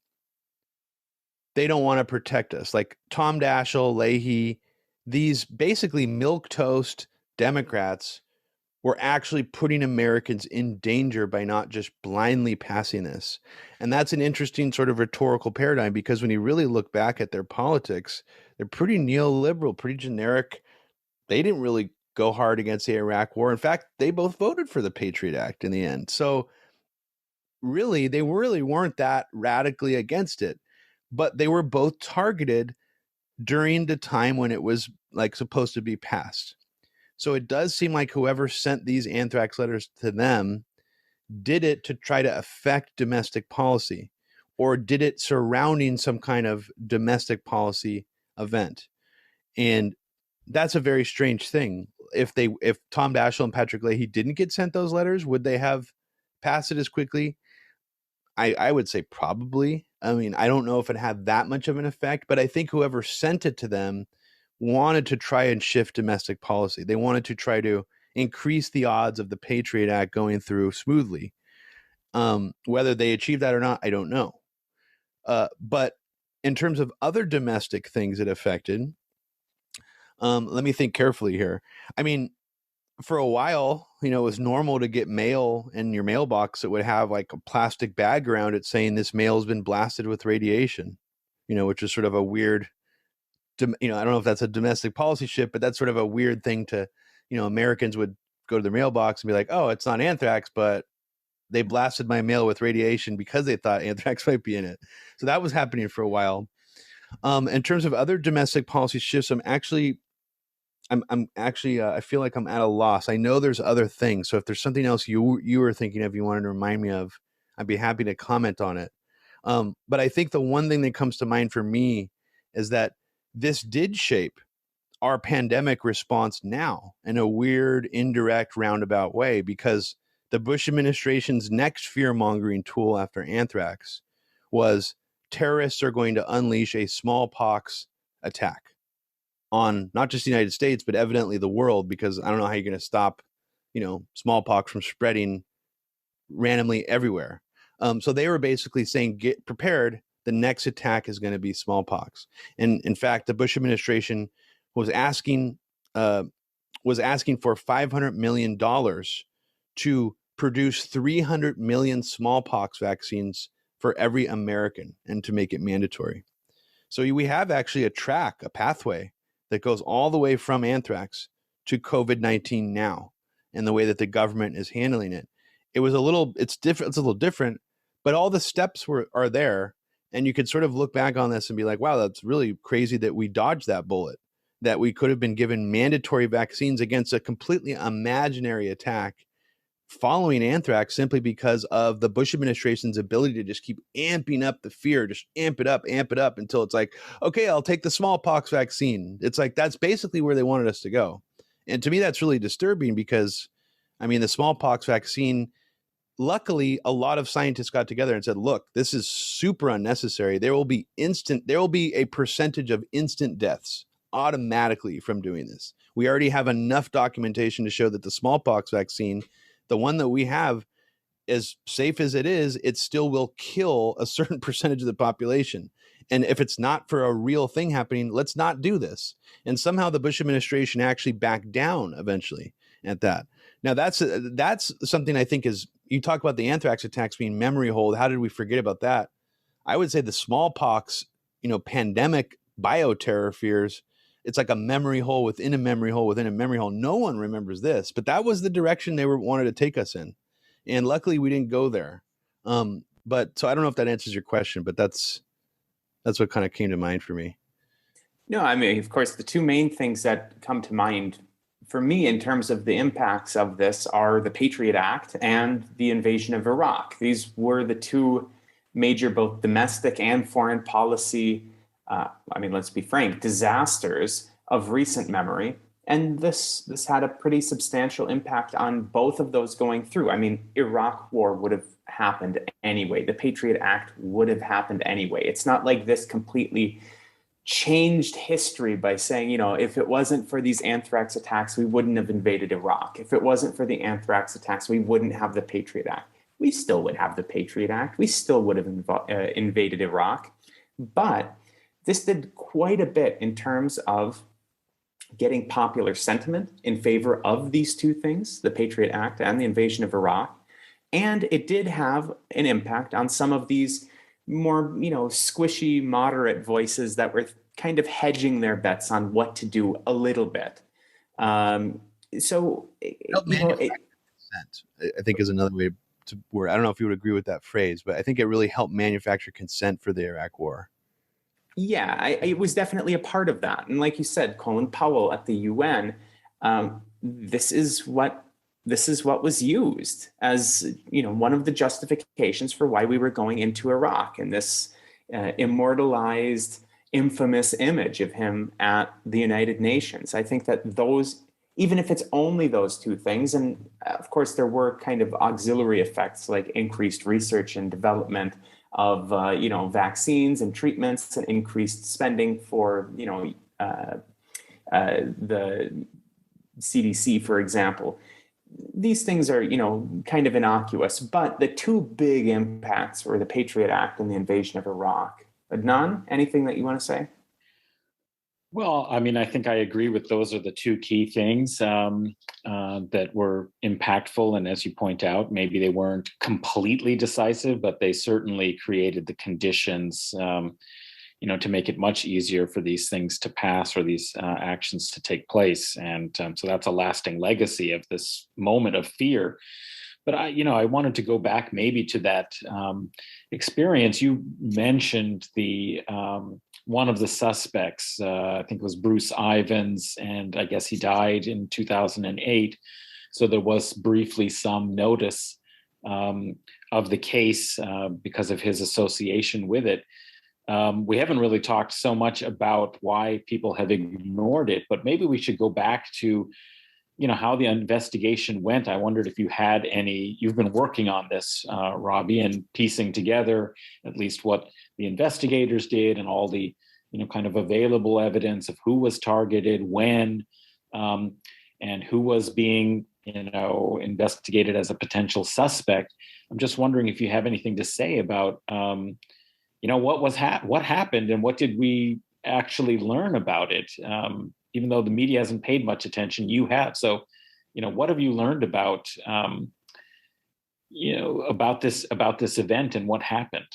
they don't want to protect us. Like Tom Daschle, Leahy, these basically milquetoast Democrats were actually putting Americans in danger by not just blindly passing this. And that's an interesting sort of rhetorical paradigm, because when you really look back at their politics, they're pretty neoliberal, pretty generic. They didn't really go hard against the Iraq War. In fact, they both voted for the Patriot Act in the end. So really, they really weren't that radically against it, but they were both targeted during the time when it was like supposed to be passed. So it does seem like whoever sent these anthrax letters to them did it to try to affect domestic policy, or did it surrounding some kind of domestic policy event. And that's a very strange thing. If Tom Daschle and Patrick Leahy didn't get sent those letters, would they have passed it as quickly? I would say probably. I mean, I don't know if it had that much of an effect, but I think whoever sent it to them wanted to try and shift domestic policy. They wanted to try to increase the odds of the Patriot Act going through smoothly. Whether they achieved that or not, I don't know. But in terms of other domestic things it affected, let me think carefully here. I mean, for a while, it was normal to get mail in your mailbox that would have like a plastic bag around it saying this mail has been blasted with radiation, which is sort of a weird, I don't know if that's a domestic policy shift, but that's sort of a weird thing to, Americans would go to their mailbox and be like, oh, it's not anthrax, but they blasted my mail with radiation because they thought anthrax might be in it. So that was happening for a while. In terms of other domestic policy shifts, I'm actually, I feel like I'm at a loss. I know there's other things. So if there's something else you were thinking of, you wanted to remind me of, I'd be happy to comment on it. But I think the one thing that comes to mind for me is that this did shape our pandemic response now in a weird, indirect, roundabout way, because the Bush administration's next fear-mongering tool after anthrax was terrorists are going to unleash a smallpox attack on not just the United States, but evidently the world, because I don't know how you're going to stop, smallpox from spreading randomly everywhere. So they were basically saying, get prepared. The next attack is going to be smallpox. And in fact, the Bush administration was asking for $500 million to produce 300 million smallpox vaccines for every American and to make it mandatory. So we have actually a pathway that goes all the way from anthrax to COVID-19 now, and the way that the government is handling it. It's a little different, but all the steps are there. And you could sort of look back on this and be like, wow, that's really crazy that we dodged that bullet, that we could have been given mandatory vaccines against a completely imaginary attack following anthrax, simply because of the Bush administration's ability to just keep amping up the fear, just amp it up until it's like, okay, I'll take the smallpox vaccine. It's like, that's basically where they wanted us to go. And to me, that's really disturbing because, the smallpox vaccine, luckily, a lot of scientists got together and said, look, this is super unnecessary. There will be a percentage of instant deaths automatically from doing this. We already have enough documentation to show that the smallpox vaccine, the one that we have, as safe as it is, it still will kill a certain percentage of the population. And if it's not for a real thing happening, let's not do this. And somehow the Bush administration actually backed down eventually at that. Now, that's something I think is, you talk about the anthrax attacks being memory hold. How did we forget about that? I would say the smallpox, pandemic bioterror fears, it's like a memory hole within a memory hole within a memory hole. No one remembers this, but that was the direction they wanted to take us in. And luckily we didn't go there. But so I don't know if that answers your question, but that's what kind of came to mind for me. No, of course, the two main things that come to mind for me in terms of the impacts of this are the Patriot Act and the invasion of Iraq. These were the two major, both domestic and foreign policy, let's be frank, disasters of recent memory. And this had a pretty substantial impact on both of those going through. Iraq war would have happened anyway. The Patriot Act would have happened anyway. It's not like this completely changed history by saying, if it wasn't for these anthrax attacks, we wouldn't have invaded Iraq. If it wasn't for the anthrax attacks, we wouldn't have the Patriot Act. We still would have the Patriot Act. We still would have invaded Iraq. But this did quite a bit in terms of getting popular sentiment in favor of these two things, the Patriot Act and the invasion of Iraq. And it did have an impact on some of these more, squishy, moderate voices that were kind of hedging their bets on what to do a little bit. Consent, I think, is another way to word. I don't know if you would agree with that phrase, but I think it really helped manufacture consent for the Iraq War. Yeah, it was definitely a part of that. And like you said, Colin Powell at the UN, this is what was used as, one of the justifications for why we were going into Iraq, and this immortalized, infamous image of him at the United Nations. I think that those, even if it's only those two things, and of course there were kind of auxiliary effects like increased research and development of vaccines and treatments and increased spending for the CDC, for example. These things are kind of innocuous, but the two big impacts were the Patriot Act and the invasion of Iraq. Adnan, anything that you want to say? Well, I think I agree with those are the two key things that were impactful. And as you point out, maybe they weren't completely decisive, but they certainly created the conditions, to make it much easier for these things to pass or these actions to take place. And so that's a lasting legacy of this moment of fear. But I wanted to go back maybe to that experience. You mentioned the one of the suspects, I think it was Bruce Ivans, and I guess he died in 2008. So there was briefly some notice of the case because of his association with it. We haven't really talked so much about why people have ignored it, but maybe we should go back to how the investigation went. I wondered if you had you've been working on this, Robbie, and piecing together at least what the investigators did, and all the, kind of available evidence of who was targeted, when, and who was being, investigated as a potential suspect. I'm just wondering if you have anything to say about, what happened and what did we actually learn about it? Even though the media hasn't paid much attention, you have. So, what have you learned about, about this event and what happened?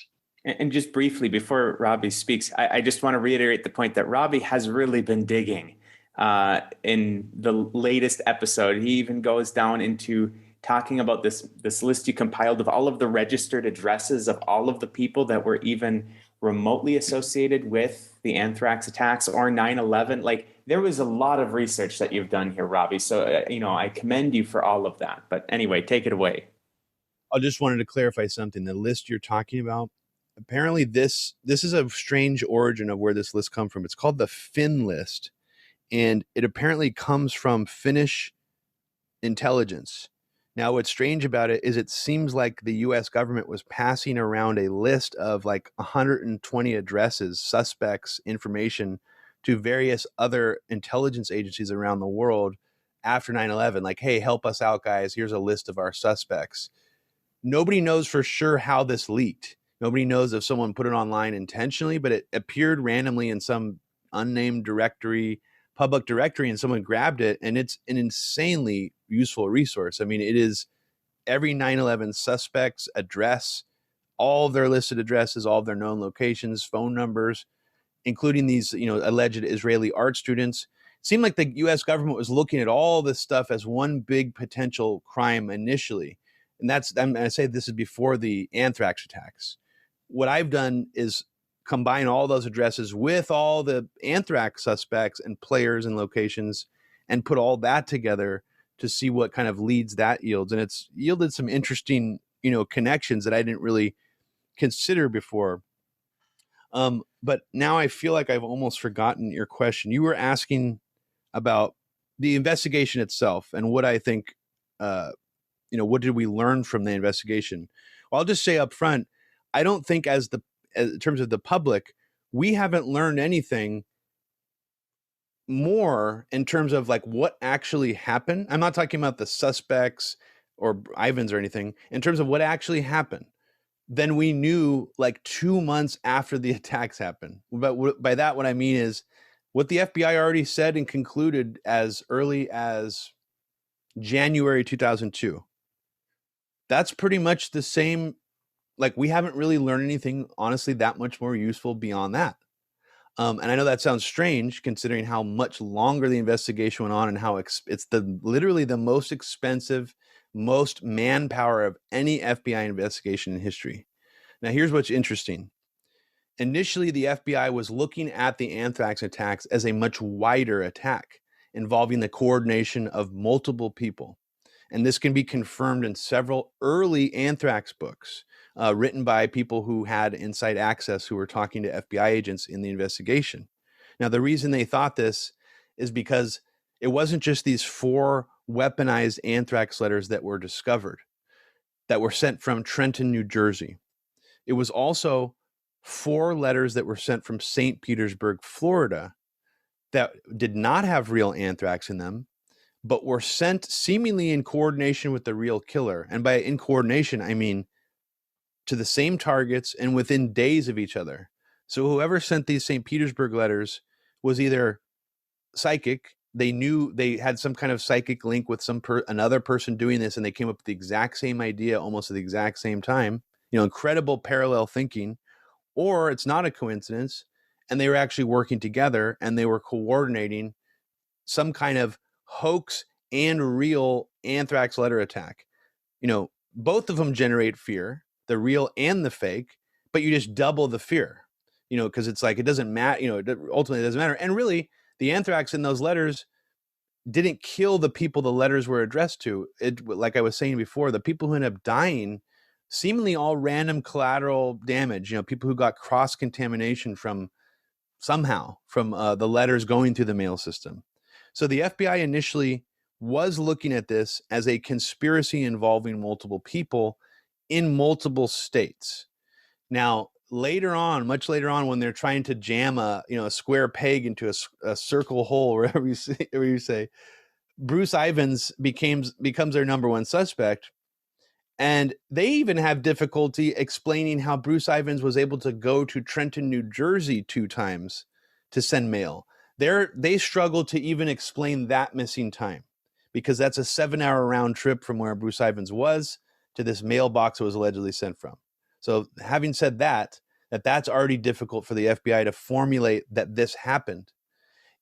And just briefly, before Robbie speaks, I just want to reiterate the point that Robbie has really been digging in the latest episode. He even goes down into talking about this list you compiled of all of the registered addresses of all of the people that were even remotely associated with the anthrax attacks or 9/11. Like, there was a lot of research that you've done here, Robbie. So, I commend you for all of that. But anyway, take it away. I just wanted to clarify something. The list you're talking about, apparently this is a strange origin of where this list comes from. It's called the Finn list, and it apparently comes from Finnish intelligence. Now, what's strange about it is it seems like the U.S. government was passing around a list of like 120 addresses, suspects, information to various other intelligence agencies around the world after 9/11. Like, hey, help us out, guys. Here's a list of our suspects. Nobody knows for sure how this leaked. Nobody knows if someone put it online intentionally, but it appeared randomly in some unnamed public directory, and someone grabbed it, and it's an insanely useful resource. I mean, it is every 9/11 suspect's address, all of their listed addresses, all of their known locations, phone numbers, including these, alleged Israeli art students. It seemed like the U.S. government was looking at all this stuff as one big potential crime initially. And I say this is before the anthrax attacks. What I've done is combine all those addresses with all the anthrax suspects and players and locations and put all that together to see what kind of leads that yields. And it's yielded some interesting, connections that I didn't really consider before. But now I feel like I've almost forgotten your question. You were asking about the investigation itself and what I think, what did we learn from the investigation? Well, I'll just say up front, I don't think as in terms of the public, we haven't learned anything more in terms of like what actually happened. I'm not talking about the suspects or Ivans or anything. In terms of what actually happened, than we knew like 2 months after the attacks happened. But by that, what I mean is what the FBI already said and concluded as early as January 2002. That's pretty much the same. Like, we haven't really learned anything, honestly, that much more useful beyond that. And I know that sounds strange considering how much longer the investigation went on and how it's literally the most expensive, most manpower of any FBI investigation in history. Now, here's what's interesting. Initially, the FBI was looking at the anthrax attacks as a much wider attack involving the coordination of multiple people. And this can be confirmed in several early anthrax books written by people who had inside access, who were talking to FBI agents in the investigation. Now, the reason they thought this is because it wasn't just these 4 weaponized anthrax letters that were discovered, that were sent from Trenton, New Jersey. It was also 4 letters that were sent from St. Petersburg, Florida, that did not have real anthrax in them, but were sent seemingly in coordination with the real killer. And by in coordination, I mean to the same targets and within days of each other. So whoever sent these St. Petersburg letters was either psychic. They knew they had some kind of psychic link with another person doing this, and they came up with the exact same idea almost at the exact same time. Incredible parallel thinking. Or it's not a coincidence, and they were actually working together and they were coordinating some kind of hoax and real anthrax letter attack. Both of them generate fear, the real and the fake, but you just double the fear, because it's like, it doesn't matter, ultimately it doesn't matter. And really, the anthrax in those letters didn't kill the people the letters were addressed to. Like I was saying before, the people who ended up dying, seemingly all random collateral damage, people who got cross-contamination from the letters going through the mail system. So the FBI initially was looking at this as a conspiracy involving multiple people in multiple states. Now, later on, much later on, when they're trying to jam a square peg into a circle hole, wherever you say, Bruce Ivins becomes their number one suspect. And they even have difficulty explaining how Bruce Ivins was able to go to Trenton, New Jersey 2 times to send mail. They struggle to even explain that missing time, because that's a 7-hour round trip from where Bruce Ivins was to this mailbox it was allegedly sent from. So having said that's already difficult for the FBI to formulate that this happened.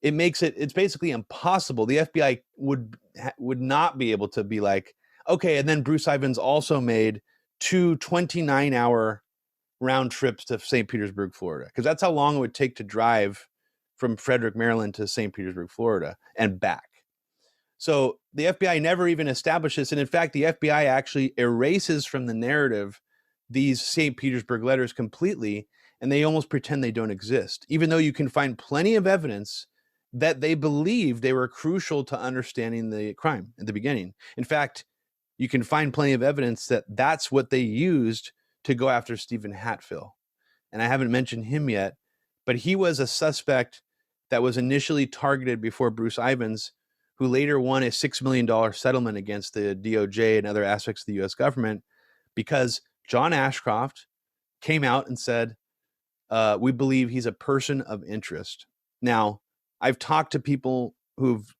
It's basically impossible. The FBI would not be able to be like, okay, and then Bruce Ivins also made 2 29-hour round trips to St. Petersburg, Florida, because that's how long it would take to drive from Frederick, Maryland to St. Petersburg, Florida, and back. So the FBI never even established this. And in fact, the FBI actually erases from the narrative these St. Petersburg letters completely, and they almost pretend they don't exist, even though you can find plenty of evidence that they believed they were crucial to understanding the crime at the beginning. In fact, you can find plenty of evidence that that's what they used to go after Stephen Hatfill. And I haven't mentioned him yet, but he was a suspect that was initially targeted before Bruce Ivins, who later won a $6 million settlement against the DOJ and other aspects of the U.S. government, because John Ashcroft came out and said, we believe he's a person of interest. Now, I've talked to people who've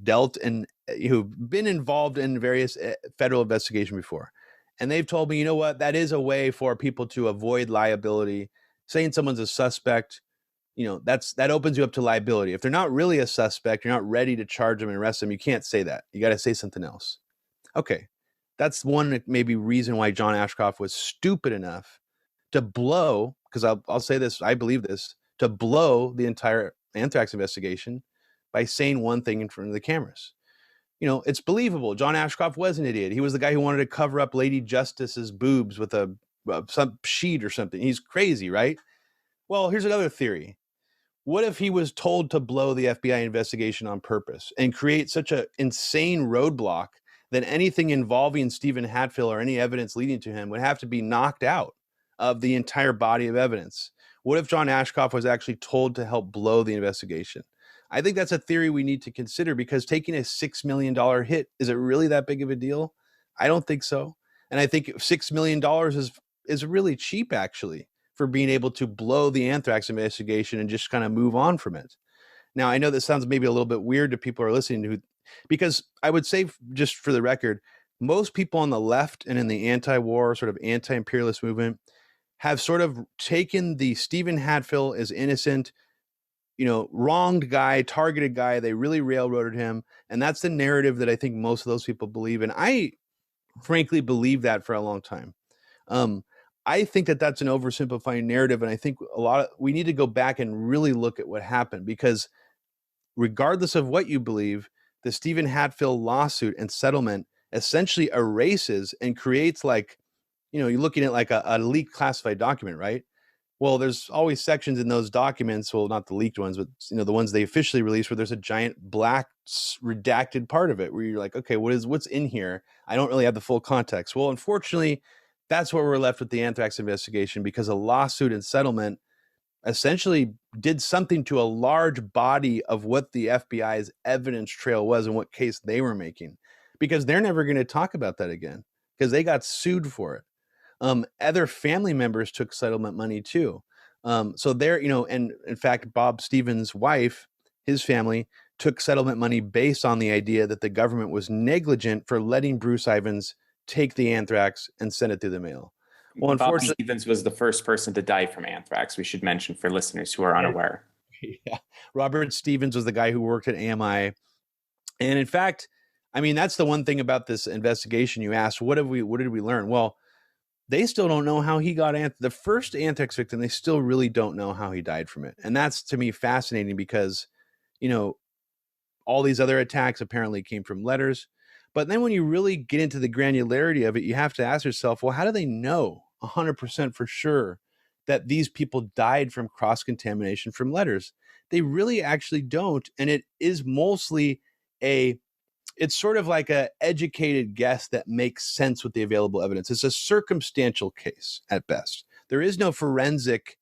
dealt and who've been involved in various federal investigation before, and they've told me, you know what, that is a way for people to avoid liability. Saying someone's a suspect, that opens you up to liability. If they're not really a suspect, you're not ready to charge them and arrest them, you can't say that. You got to say something else. Okay, that's one maybe reason why John Ashcroft was stupid enough to blow, because I'll say this, I believe this, to blow the entire anthrax investigation by saying one thing in front of the cameras. It's believable. John Ashcroft was an idiot. He was the guy who wanted to cover up Lady Justice's boobs with some sheet or something. He's crazy, right? Well, here's another theory. What if he was told to blow the FBI investigation on purpose and create such an insane roadblock that anything involving Stephen Hatfill or any evidence leading to him would have to be knocked out of the entire body of evidence? What if John Ashcroft was actually told to help blow the investigation? I think that's a theory we need to consider, because taking a $6 million hit, is it really that big of a deal? I don't think so. And I think $6 million is really cheap, actually, for being able to blow the anthrax investigation and just kind of move on from it. Now, I know this sounds maybe a little bit weird to people who are listening to, because I would say, just for the record, most people on the left and in the anti-war, sort of anti-imperialist movement have sort of taken the Stephen Hatfill as innocent, wronged guy, targeted guy. They really railroaded him. And that's the narrative that I think most of those people believe. And I frankly believe that for a long time. I think that that's an oversimplifying narrative. And I think we need to go back and really look at what happened, because regardless of what you believe, the Stephen Hatfill lawsuit and settlement essentially erases and creates, like, you're looking at like a leaked classified document, right? Well, there's always sections in those documents, well, not the leaked ones, but the ones they officially released, where there's a giant black redacted part of it where you're like, okay, what's in here? I don't really have the full context. Well, unfortunately, that's where we're left with the anthrax investigation, because a lawsuit and settlement essentially did something to a large body of what the FBI's evidence trail was and what case they were making, because they're never going to talk about that again, because they got sued for it. Other family members took settlement money too. So there, and in fact, Bob Stevens' wife, his family took settlement money based on the idea that the government was negligent for letting Bruce Ivins take the anthrax and send it through the mail. Well, unfortunately, Bob Stevens was the first person to die from anthrax, we should mention for listeners who are unaware. Yeah. Robert Stevens was the guy who worked at AMI. And in fact, that's the one thing about this investigation. You asked, what did we learn? Well, they still don't know how he got the first anthrax victim. They still really don't know how he died from it. And that's, to me, fascinating, because, all these other attacks apparently came from letters. But then when you really get into the granularity of it, you have to ask yourself, well, how do they know 100% for sure that these people died from cross-contamination from letters? They really actually don't. And it is mostly it's sort of like a educated guess that makes sense with the available evidence. It's a circumstantial case at best. there is no forensic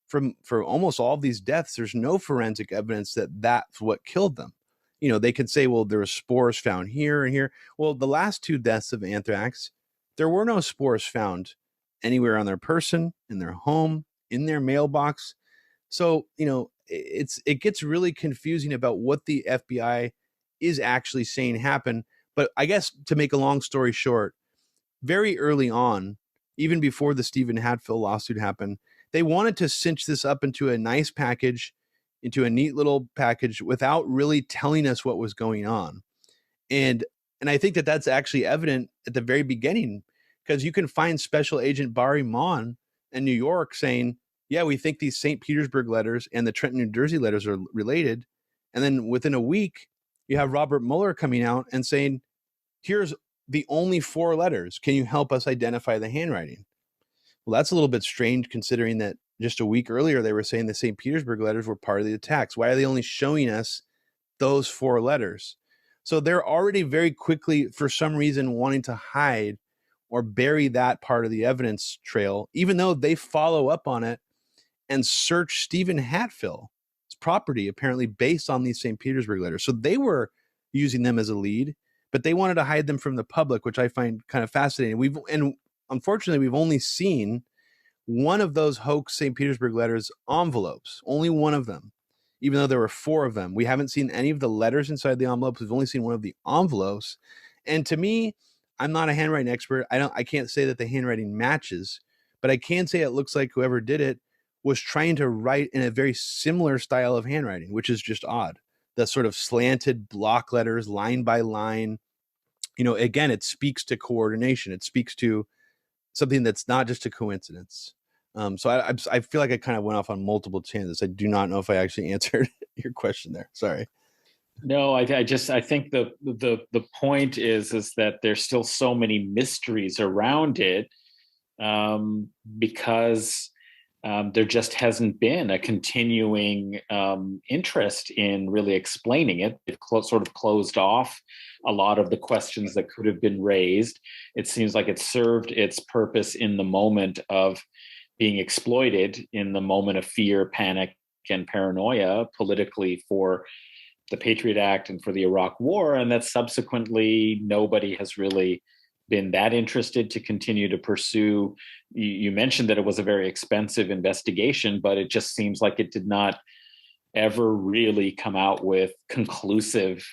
for almost all of these deaths. There's no forensic evidence that that's what killed them. You know, they could say, well, there were spores found here and here. Well, the last 2 deaths of anthrax, there were no spores found anywhere on their person, in their home, in their mailbox. So, you know, it gets really confusing about what the FBI is actually saying happened. But I guess to make a long story short, very early on, even before the Stephen Hatfield lawsuit happened, they wanted to cinch this up into a nice package, into a neat little package without really telling us what was going on. And I think that that's actually evident at the very beginning, because you can find Special Agent Barry Mon in New York saying, yeah, we think these St. Petersburg letters and the Trenton, New Jersey letters are related. And then within a week, you have Robert Mueller coming out and saying, here's the only 4 letters. Can you help us identify the handwriting? Well, that's a little bit strange, considering that just a week earlier, they were saying the St. Petersburg letters were part of the attacks. Why are they only showing us those 4 letters? So they're already very quickly, for some reason, wanting to hide or bury that part of the evidence trail, even though they follow up on it and search Stephen Hatfield's property, apparently based on these St. Petersburg letters. So they were using them as a lead, but they wanted to hide them from the public, which I find kind of fascinating. And unfortunately, we've only seen one of those hoax St. Petersburg letters envelopes, only one of them, even though there were 4 of them. We haven't seen any of the letters inside the envelopes. We've only seen one of the envelopes. And to me, I'm not a handwriting expert. I can't say that the handwriting matches, but I can say it looks like whoever did it was trying to write in a very similar style of handwriting, which is just odd. The sort of slanted block letters, line by line. You know, again, it speaks to coordination. It speaks to something that's not just a coincidence. So I feel like I kind of went off on multiple tangents. I do not know if I actually answered your question there. Sorry. No, I think the point is that there's still so many mysteries around it, because there just hasn't been a continuing interest in really explaining it. It sort of closed off a lot of the questions that could have been raised. It seems like it served its purpose in the moment of being exploited, in the moment of fear, panic, and paranoia politically for the Patriot Act and for the Iraq War, and that subsequently nobody has really been that interested to continue to pursue. You mentioned that it was a very expensive investigation, but it just seems like it did not ever really come out with conclusive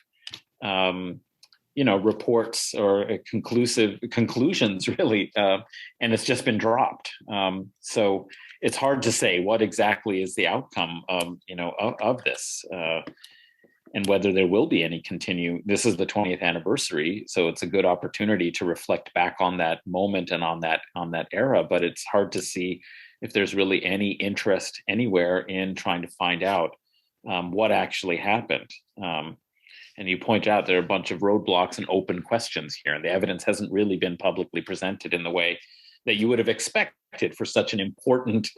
reports or conclusive conclusions, really, and it's just been dropped. So it's hard to say what exactly is the outcome of this, and whether there will be any continue. This is the 20th anniversary, so it's a good opportunity to reflect back on that moment and on that era. But it's hard to see if there's really any interest anywhere in trying to find out what actually happened. And you point out there are a bunch of roadblocks and open questions here, and the evidence hasn't really been publicly presented in the way that you would have expected for such an important,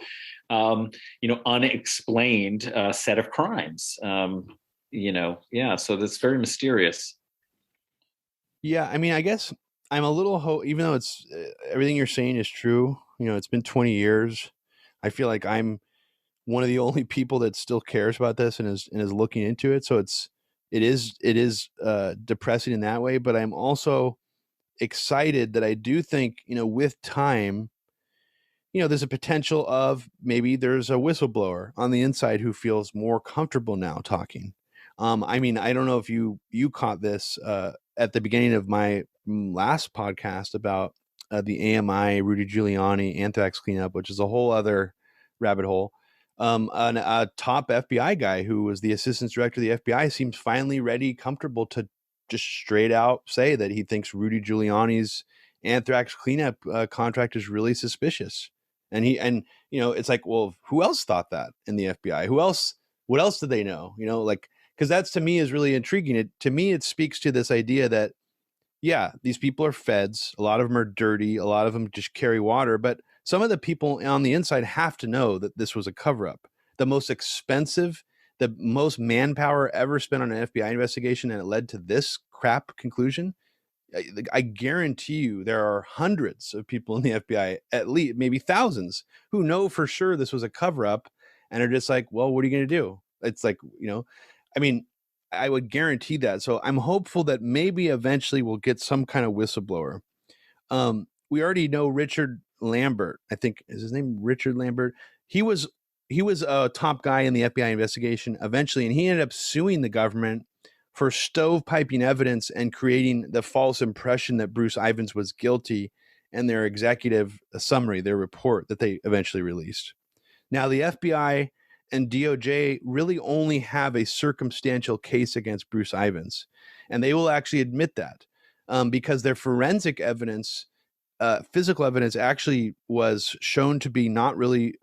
unexplained set of crimes. So that's very mysterious. Yeah, I mean, I guess I'm a little even though it's everything you're saying is true. You know, it's been 20 years. I feel like I'm one of the only people that still cares about this and is looking into it. So it is depressing in that way, but I'm also excited that I do think, with time, there's a potential of maybe there's a whistleblower on the inside who feels more comfortable now talking. I mean, I don't know if you caught this at the beginning of my last podcast about the AMI, Rudy Giuliani, anthrax cleanup, which is a whole other rabbit hole. A top FBI guy who was the assistant director of the FBI seems finally ready, comfortable to just straight out say that he thinks Rudy Giuliani's anthrax cleanup contract is really suspicious. And it's like, well, who else thought that in the FBI? What else did they know? Because that's, to me, is really intriguing. To me, it speaks to this idea that, yeah, these people are feds. A lot of them are dirty. A lot of them just carry water. But some of the people on the inside have to know that this was a cover-up. The most expensive, the most manpower ever spent on an FBI investigation, and it led to this crap conclusion. I guarantee you there are hundreds of people in the FBI, at least maybe thousands, who know for sure this was a cover up and are just like, well, what are you going to do? It's like, I mean, I would guarantee that. So I'm hopeful that maybe eventually we'll get some kind of whistleblower. We already know Richard Lambert. I think is his name Richard Lambert. He was a top guy in the FBI investigation eventually, and he ended up suing the government for stovepiping evidence and creating the false impression that Bruce Ivins was guilty in their executive summary, their report that they eventually released. Now, the FBI and DOJ really only have a circumstantial case against Bruce Ivins, and they will actually admit that because their forensic evidence, physical evidence, actually was shown to be not really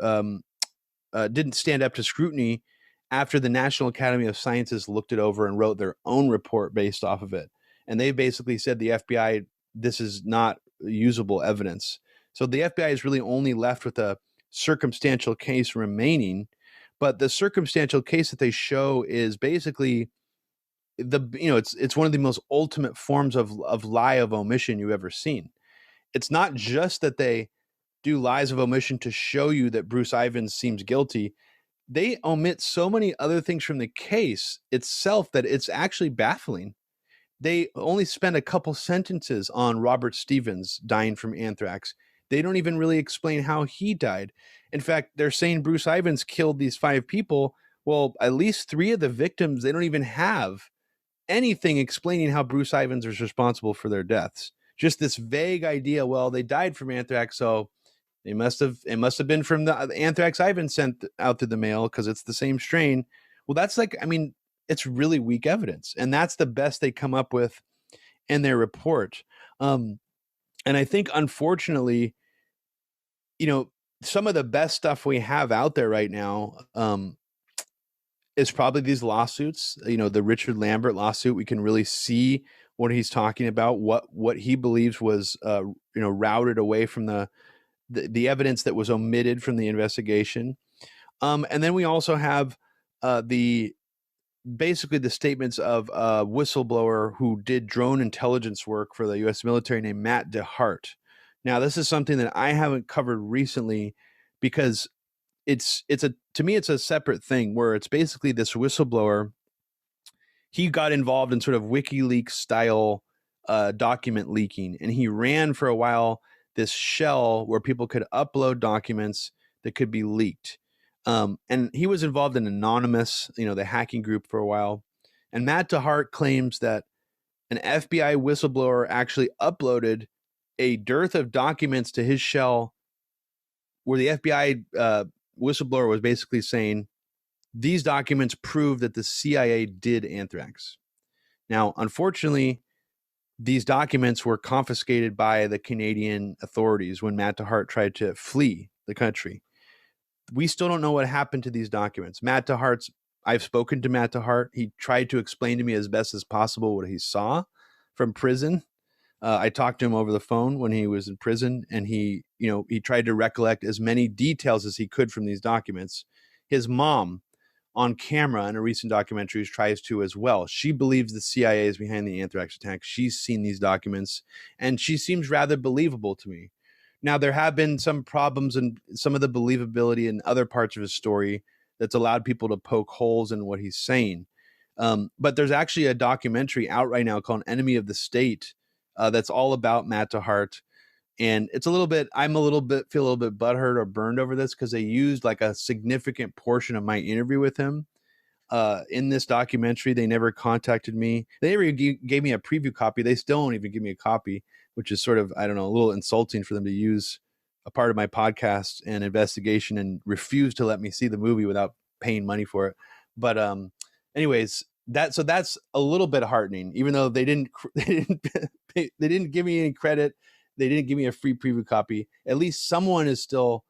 didn't stand up to scrutiny after the National Academy of Sciences looked it over and wrote their own report based off of it. And they basically said the FBI, this is not usable evidence. So the FBI is really only left with a circumstantial case remaining. But the circumstantial case that they show is basically it's one of the most ultimate forms of lie of omission you've ever seen. It's not just that they do lies of omission to show you that Bruce Ivins seems guilty. They omit so many other things from the case itself that it's actually baffling. They only spend a couple sentences on Robert Stevens dying from anthrax. They don't even really explain how he died. In fact, they're saying Bruce Ivins killed these 5 people. Well, at least 3 of the victims, they don't even have anything explaining how Bruce Ivins was responsible for their deaths. Just this vague idea, well, they died from anthrax, so it must have been from the anthrax Ivins sent out through the mail because it's the same strain. Well, that's it's really weak evidence. And that's the best they come up with in their report. And I think, unfortunately, some of the best stuff we have out there right now is probably these lawsuits. The Richard Lambert lawsuit, we can really see what he's talking about, what he believes was, routed away from the evidence that was omitted from the investigation. And then we also have basically the statements of a whistleblower who did drone intelligence work for the U.S. military named Matt DeHart. Now, this is something that I haven't covered recently because to me, it's a separate thing where it's basically this whistleblower. He got involved in sort of WikiLeaks style document leaking, and he ran for a while this shell where people could upload documents that could be leaked. And he was involved in Anonymous, the hacking group, for a while. And Matt DeHart claims that an FBI whistleblower actually uploaded a dearth of documents to his shell where the FBI whistleblower was basically saying, these documents prove that the CIA did anthrax. Now, unfortunately, these documents were confiscated by the Canadian authorities when Matt DeHart tried to flee the country. We still don't know what happened to these documents. I've spoken to Matt DeHart. He tried to explain to me as best as possible what he saw from prison. I talked to him over the phone when he was in prison, and he tried to recollect as many details as he could from these documents. His mom, on camera in a recent documentary, tries to as well. She believes the CIA is behind the anthrax attack. She's seen these documents, and she seems rather believable to me. Now, there have been some problems in some of the believability in other parts of his story that's allowed people to poke holes in what he's saying. But there's actually a documentary out right now called Enemy of the State that's all about Matt DeHart. And it's feel a little bit butthurt or burned over this because they used like a significant portion of my interview with him in this documentary. They never contacted me. They never gave me a preview copy. They still don't even give me a copy, which is sort of, I don't know, a little insulting for them to use a part of my podcast and investigation and refuse to let me see the movie without paying money for it. But anyways, that's a little bit heartening, even though they didn't give me any credit. They didn't give me a free preview copy. At least someone is still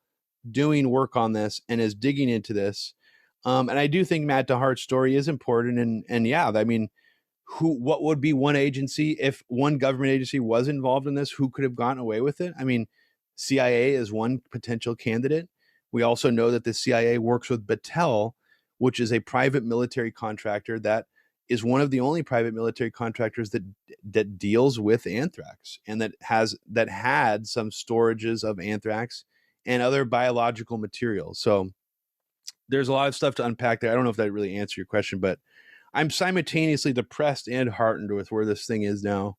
doing work on this and is digging into this. And I do think Matt DeHart's story is important. And yeah, I mean, what would be one agency, if one government agency was involved in this, who could have gotten away with it? I mean, CIA is one potential candidate. We also know that the CIA works with Battelle, which is a private military contractor that is one of the only private military contractors that deals with anthrax, and that had some storages of anthrax and other biological materials. So there's a lot of stuff to unpack there. I don't know if that really answered your question, but I'm simultaneously depressed and heartened with where this thing is now.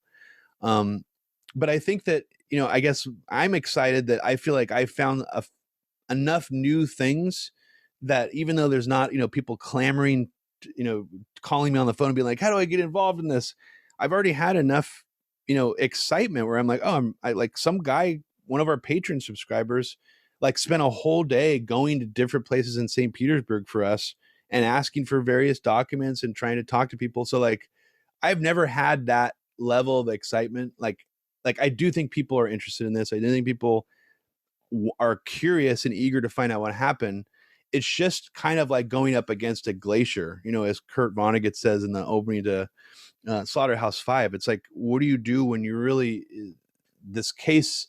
But I think that, I guess I'm excited that I feel like I found enough new things that even though there's not, people clamoring, calling me on the phone and being like, how do I get involved in this? I've already had enough, excitement where I'm like, I like some guy, one of our patron subscribers, like spent a whole day going to different places in St. Petersburg for us and asking for various documents and trying to talk to people. So like, I've never had that level of excitement. Like I do think people are interested in this. I do think people are curious and eager to find out what happened. It's just kind of like going up against a glacier, as Kurt Vonnegut says in the opening to Slaughterhouse-Five. It's like, what do you do when you really, this case,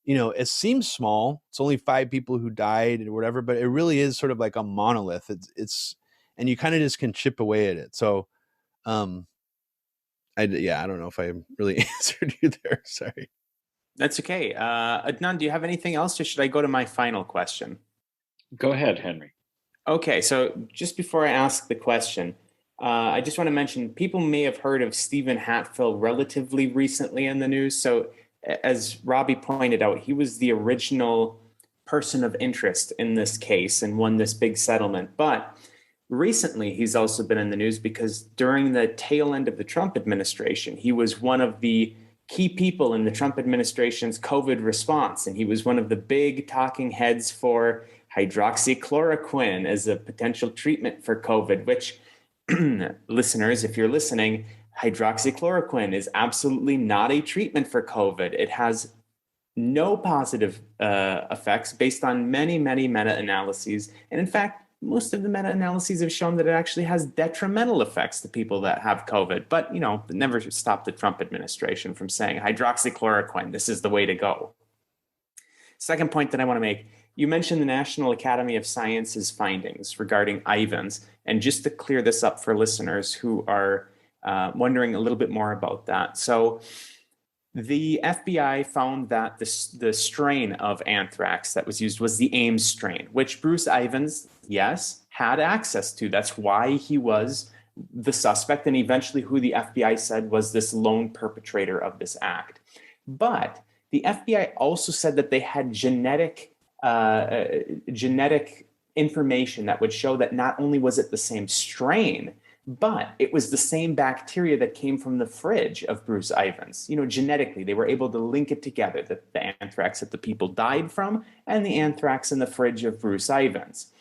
it seems small. It's only 5 people who died or whatever, but it really is sort of like a monolith. It's and you kind of just can chip away at it. So, I don't know if I really answered you there. Sorry. That's okay. Adnan, do you have anything else, or should I go to my final question? Go ahead, Henry. Okay, so just before I ask the question, I just want to mention people may have heard of Stephen Hatfield relatively recently in the news. So as Robbie pointed out, he was the original person of interest in this case and won this big settlement. But recently, he's also been in the news because during the tail end of the Trump administration, he was one of the key people in the Trump administration's COVID response. And he was one of the big talking heads for hydroxychloroquine as a potential treatment for COVID, which listeners, if you're listening, hydroxychloroquine is absolutely not a treatment for COVID. It has no positive effects based on many, many meta-analyses. And in fact, most of the meta-analyses have shown that it actually has detrimental effects to people that have COVID. But, it never stopped the Trump administration from saying hydroxychloroquine, this is the way to go. Second point that I want to make, you mentioned the National Academy of Sciences findings regarding Ivans. And just to clear this up for listeners who are wondering a little bit more about that. So the FBI found that the strain of anthrax that was used was the Ames strain, which Bruce Ivans, yes, had access to. That's why he was the suspect and eventually who the FBI said was this lone perpetrator of this act. But the FBI also said that they had genetic information that would show that not only was it the same strain, but it was the same bacteria that came from the fridge of Bruce Ivans. Genetically, they were able to link it together, the anthrax that the people died from and the anthrax in the fridge of Bruce Ivans.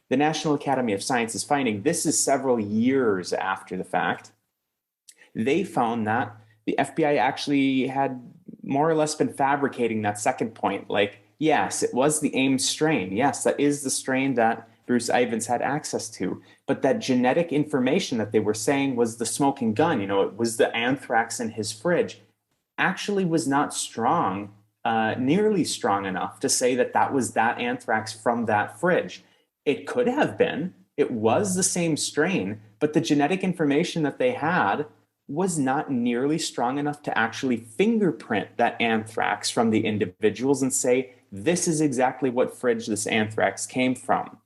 The National Academy of Sciences finding, this is several years after the fact, they found that the FBI actually had more or less been fabricating that second point. Like, yes, it was the Ames strain. Yes, that is the strain that Bruce Ivans had access to, but that genetic information that they were saying was the smoking gun, it was the anthrax in his fridge, actually was not strong, nearly strong enough to say that that was that anthrax from that fridge. It could have been, it was the same strain, but the genetic information that they had was not nearly strong enough to actually fingerprint that anthrax from the individuals and say, this is exactly what fridge this anthrax came from.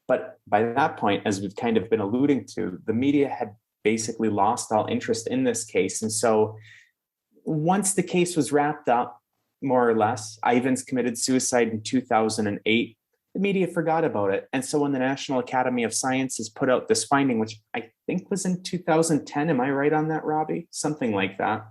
But by that point, as we've kind of been alluding to, the media had basically lost all interest in this case. And so once the case was wrapped up, more or less, Ivans committed suicide in 2008. The media forgot about it. And so when the National Academy of Sciences put out this finding, which I think was in 2010, am I right on that, Robbie? Something like that.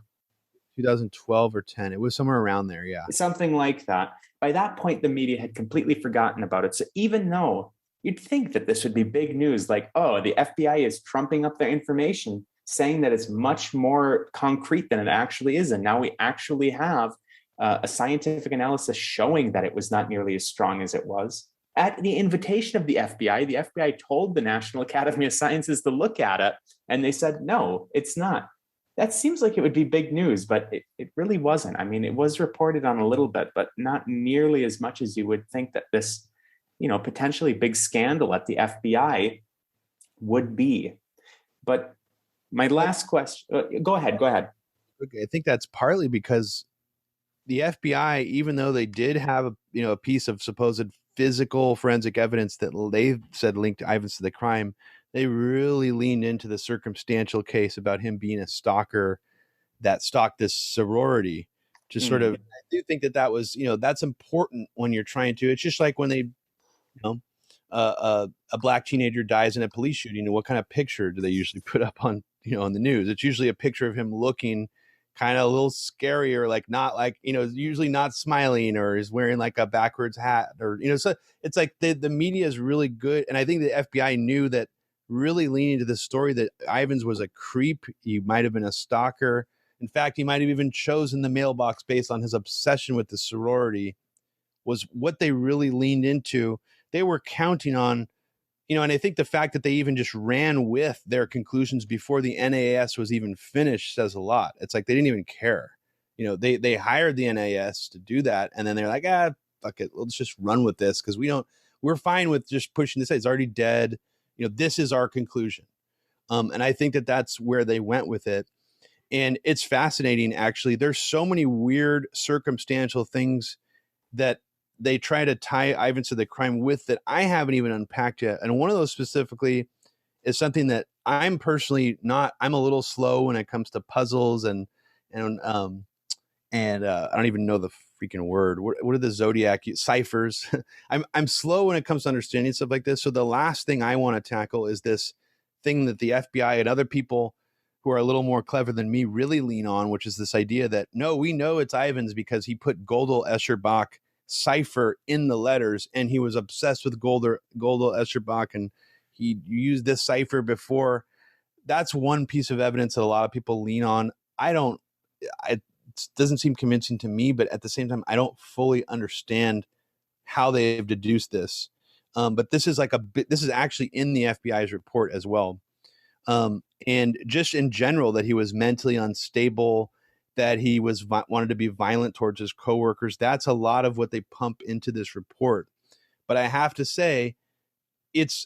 2012 or 10. It was somewhere around there, yeah. Something like that. By that point, the media had completely forgotten about it. So even though you'd think that this would be big news, like, oh, the FBI is trumping up their information, saying that it's much more concrete than it actually is. And now we actually have a scientific analysis showing that it was not nearly as strong as it was. At the invitation of the FBI told the National Academy of Sciences to look at it, and they said, no, it's not. That seems like it would be big news, but it really wasn't. I mean, it was reported on a little bit, but not nearly as much as you would think that this, potentially big scandal at the FBI would be. But My last question. Go ahead. Okay, I think that's partly because the FBI, even though they did have a piece of supposed physical forensic evidence that they said linked Ivins to the crime, they really leaned into the circumstantial case about him being a stalker that stalked this sorority. Just sort of, I do think that was, that's important when you're trying to. It's just like when they, a black teenager dies in a police shooting, and what kind of picture do they usually put up on, on the news? It's usually a picture of him looking kind of a little scary, or like not like, usually not smiling, or is wearing like a backwards hat, or, so it's like the media is really good. And I think the FBI knew that really leaning to the story that Ivins was a creep. He might have been a stalker. In fact, he might have even chosen the mailbox based on his obsession with the sorority, was what they really leaned into. They were counting on, and I think the fact that they even just ran with their conclusions before the NAS was even finished says a lot. It's like they didn't even care. They hired the NAS to do that, and then they're like, fuck it, let's just run with this because we're fine with just pushing this. It's already dead. This is our conclusion. And I think that that's where they went with it. And it's fascinating, actually. There's so many weird circumstantial things that they try to tie Ivins to the crime with that I haven't even unpacked yet. And one of those specifically is something that I'm personally I'm a little slow when it comes to puzzles and I don't even know the freaking word. What are the zodiac ciphers? I'm slow when it comes to understanding stuff like this. So the last thing I want to tackle is this thing that the FBI and other people who are a little more clever than me really lean on, which is this idea that, no, we know it's Ivins because he put Gödel Escherbach cipher in the letters, and he was obsessed with Gödel Escherbach, and he used this cipher before. That's one piece of evidence that a lot of people lean on. It doesn't seem convincing to me, but at the same time, I don't fully understand how they've deduced this. But this is this is actually in the FBI's report as well. And just in general, that he was mentally unstable, that he wanted to be violent towards his coworkers. That's a lot of what they pump into this report. But I have to say, it's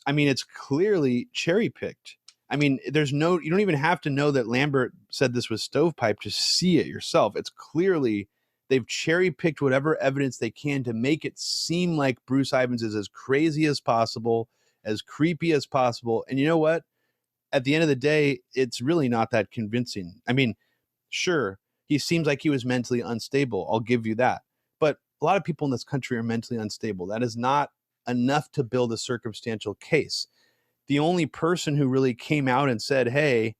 clearly cherry picked. You don't even have to know that Lambert said this was stovepipe to see it yourself. It's clearly they've cherry picked whatever evidence they can to make it seem like Bruce Ivins is as crazy as possible, as creepy as possible. And you know what? At the end of the day, it's really not that convincing. Sure, he seems like he was mentally unstable. I'll give you that. But a lot of people in this country are mentally unstable. That is not enough to build a circumstantial case. The only person who really came out and said, hey,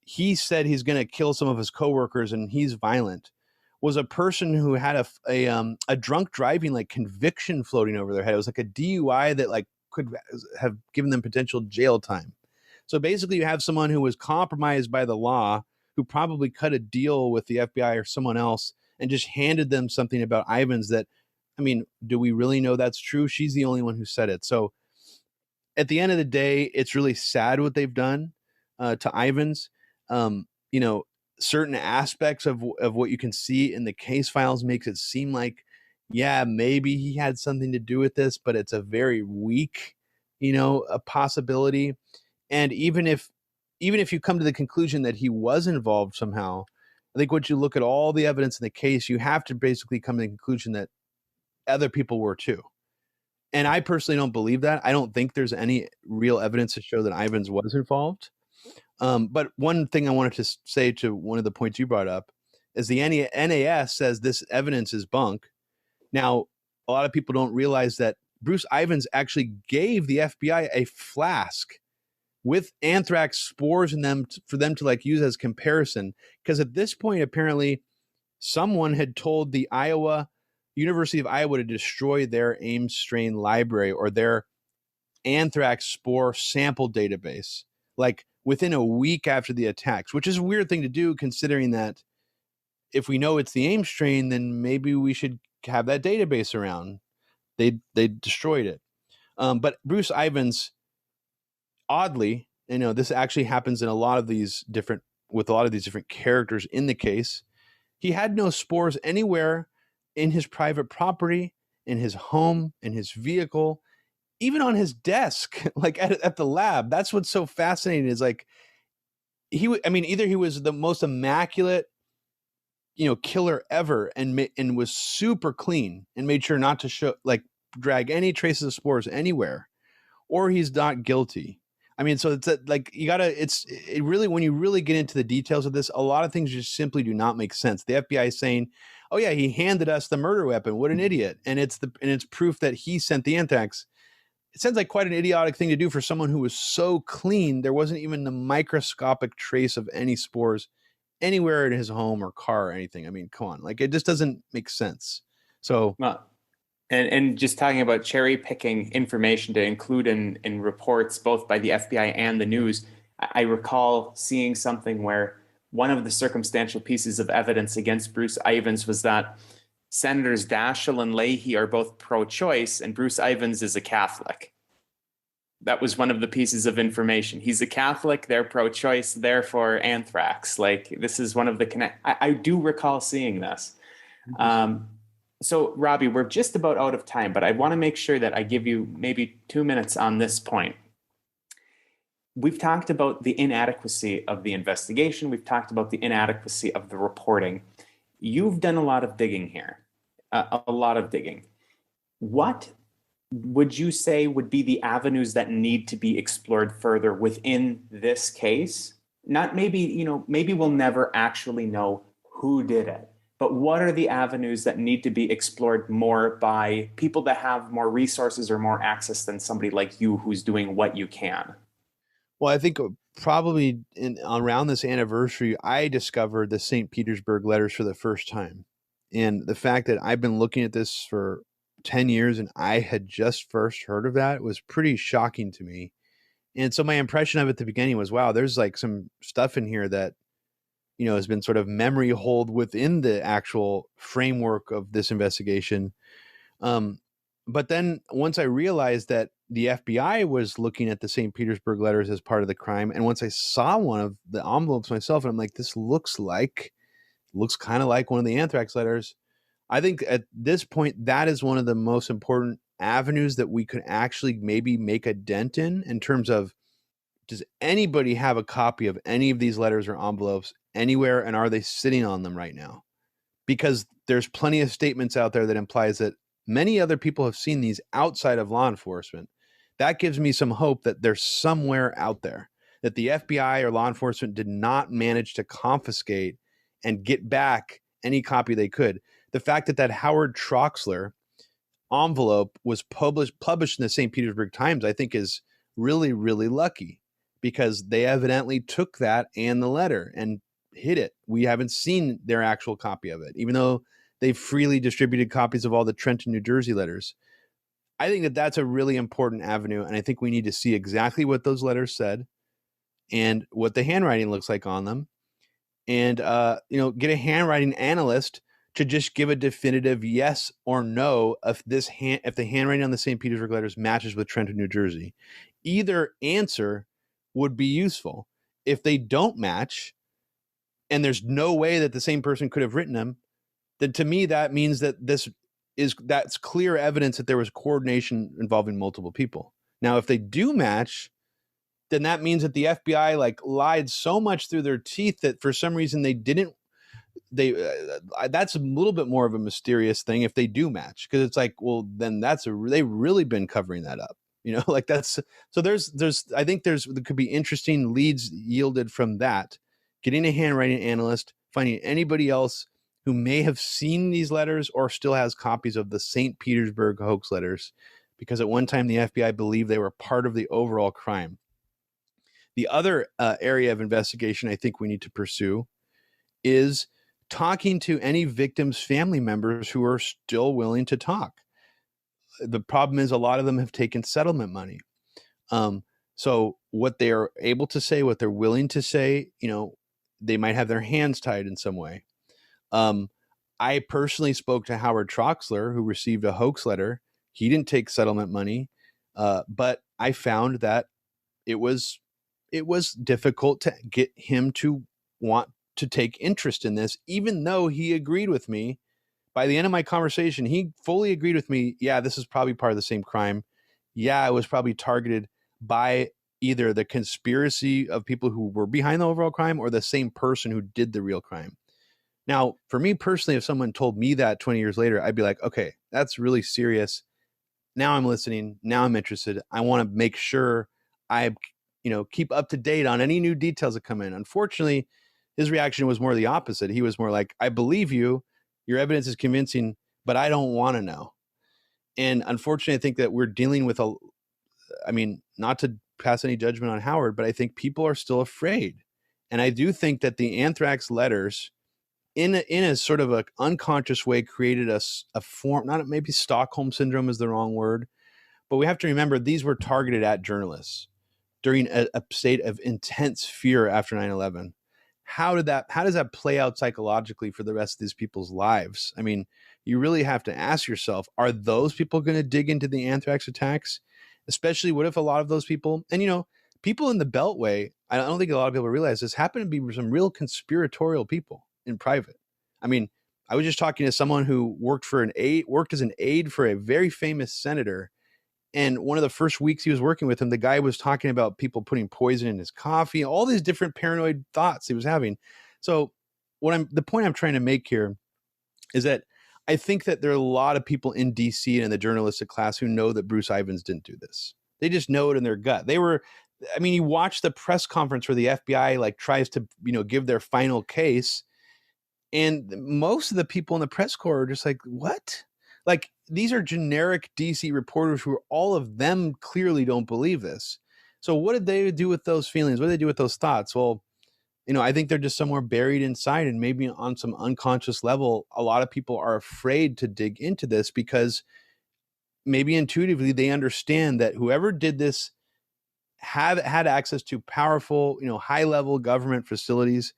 he said he's going to kill some of his coworkers and he's violent, was a person who had a drunk driving conviction floating over their head. It was like a DUI that could have given them potential jail time. So basically you have someone who was compromised by the law, who probably cut a deal with the FBI or someone else and just handed them something about Ivins that, do we really know that's true? She's the only one who said it. So at the end of the day, it's really sad what they've done to Ivins. Certain aspects of what you can see in the case files makes it seem like, yeah, maybe he had something to do with this, but it's a very weak, a possibility. And even if you come to the conclusion that he was involved somehow, I think once you look at all the evidence in the case, you have to basically come to the conclusion that other people were too. And I personally don't believe that. I don't think there's any real evidence to show that Ivins was involved. But one thing I wanted to say to one of the points you brought up is the NAS says this evidence is bunk. Now, a lot of people don't realize that Bruce Ivins actually gave the FBI a flask with anthrax spores in them for them to use as comparison. Because at this point, apparently, someone had told the University of Iowa to destroy their Ames strain library or their anthrax spore sample database, within a week after the attacks, which is a weird thing to do, considering that if we know it's the Ames strain, then maybe we should have that database around. They destroyed it. But Bruce Ivins, oddly, this actually happens in a lot of these different characters in the case. He had no spores anywhere in his private property, in his home, in his vehicle, even on his desk, at the lab. That's what's so fascinating is either he was the most immaculate, killer ever, and was super clean and made sure not to drag any traces of spores anywhere, or he's not guilty. I mean, so it's it really, when you really get into the details of this, a lot of things just simply do not make sense. The FBI is saying, oh yeah, he handed us the murder weapon. What an idiot. And it's proof that he sent the anthrax. It sounds like quite an idiotic thing to do for someone who was so clean. There wasn't even the microscopic trace of any spores anywhere in his home or car or anything. I mean, come on, like, it just doesn't make sense. So, well, and just talking about cherry picking information to include in reports, both by the FBI and the news, I recall seeing something where one of the circumstantial pieces of evidence against Bruce Ivins was that Senators Daschle and Leahy are both pro-choice, and Bruce Ivins is a Catholic. That was one of the pieces of information. He's a Catholic, they're pro-choice, therefore anthrax. Like, this is one of the I do recall seeing this. So, Robbie, we're just about out of time, but I want to make sure that I give you maybe 2 minutes on this point. We've talked about the inadequacy of the investigation. We've talked about the inadequacy of the reporting. You've done a lot of digging here, a lot of digging. What would you say would be the avenues that need to be explored further within this case? Not maybe, maybe we'll never actually know who did it, but what are the avenues that need to be explored more by people that have more resources or more access than somebody like you who's doing what you can? Well, I think probably around this anniversary, I discovered the St. Petersburg letters for the first time. And the fact that I've been looking at this for 10 years and I had just first heard of that was pretty shocking to me. And so my impression of it at the beginning was, wow, there's like some stuff in here that, has been sort of memory hold within the actual framework of this investigation. But then once I realized that the FBI was looking at the St. Petersburg letters as part of the crime, and once I saw one of the envelopes myself, and I'm like, this looks kind of like one of the anthrax letters. I think at this point, that is one of the most important avenues that we could actually maybe make a dent in terms of, does anybody have a copy of any of these letters or envelopes anywhere, and are they sitting on them right now? Because there's plenty of statements out there that implies that many other people have seen these outside of law enforcement. That gives me some hope that they're somewhere out there, that the FBI or law enforcement did not manage to confiscate and get back any copy they could. The fact that Howard Troxler envelope was published in the St. Petersburg Times, I think, is really, really lucky, because they evidently took that and the letter and hid it. We haven't seen their actual copy of it, even though they've freely distributed copies of all the Trenton, New Jersey letters. I think that that's a really important avenue, and I think we need to see exactly what those letters said and what the handwriting looks like on them, and get a handwriting analyst to just give a definitive yes or no if the handwriting on the St. Petersburg letters matches with Trenton, New Jersey. Either answer would be useful. If they don't match, and there's no way that the same person could have written them, then to me that means that that's clear evidence that there was coordination involving multiple people. Now, if they do match, then that means that the FBI lied so much through their teeth that for some reason they didn't. That's a little bit more of a mysterious thing if they do match, because it's like, well, then they've really been covering that up. I think there could be interesting leads yielded from that. Getting a handwriting analyst, finding anybody else who may have seen these letters or still has copies of the St. Petersburg hoax letters, because at one time the FBI believed they were part of the overall crime. The other area of investigation I think we need to pursue is talking to any victims' family members who are still willing to talk. The problem is a lot of them have taken settlement money. So what they are able to say, what they're willing to say, they might have their hands tied in some way. I personally spoke to Howard Troxler, who received a hoax letter. He didn't take settlement money, but I found that it was difficult to get him to want to take interest in this, even though he agreed with me. By the end of my conversation, he fully agreed with me. Yeah, this is probably part of the same crime. Yeah, it was probably targeted by either the conspiracy of people who were behind the overall crime or the same person who did the real crime. Now, for me personally, if someone told me that 20 years later, I'd be like, okay, that's really serious. Now I'm listening. Now I'm interested. I want to make sure I, keep up to date on any new details that come in. Unfortunately, his reaction was more the opposite. He was more like, I believe you. Your evidence is convincing, but I don't want to know. And unfortunately, I think that we're dealing with not to pass any judgment on Howard, but I think people are still afraid. And I do think that the anthrax letters in a sort of an unconscious way created a form, not maybe Stockholm syndrome is the wrong word, but we have to remember these were targeted at journalists during a state of intense fear after 9/11. How does that play out psychologically for the rest of these people's lives? I mean, you really have to ask yourself, are those people going to dig into the anthrax attacks? Especially what if a lot of those people, and people in the Beltway, I don't think a lot of people realize this, happen to be some real conspiratorial people in private. I mean, I was just talking to someone who worked as an aide for a very famous senator. And one of the first weeks he was working with him, the guy was talking about people putting poison in his coffee, all these different paranoid thoughts he was having. So the point I'm trying to make here is that I think that there are a lot of people in DC and in the journalistic class who know that Bruce Ivins didn't do this. They just know it in their gut. You watch the press conference where the FBI tries to, give their final case. And most of the people in the press corps are just like, what? These are generic DC reporters who all of them clearly don't believe this. So what did they do with those feelings? What did they do with those thoughts? Well, I think they're just somewhere buried inside, and maybe on some unconscious level, a lot of people are afraid to dig into this because maybe intuitively they understand that whoever did this had access to powerful, high-level government facilities,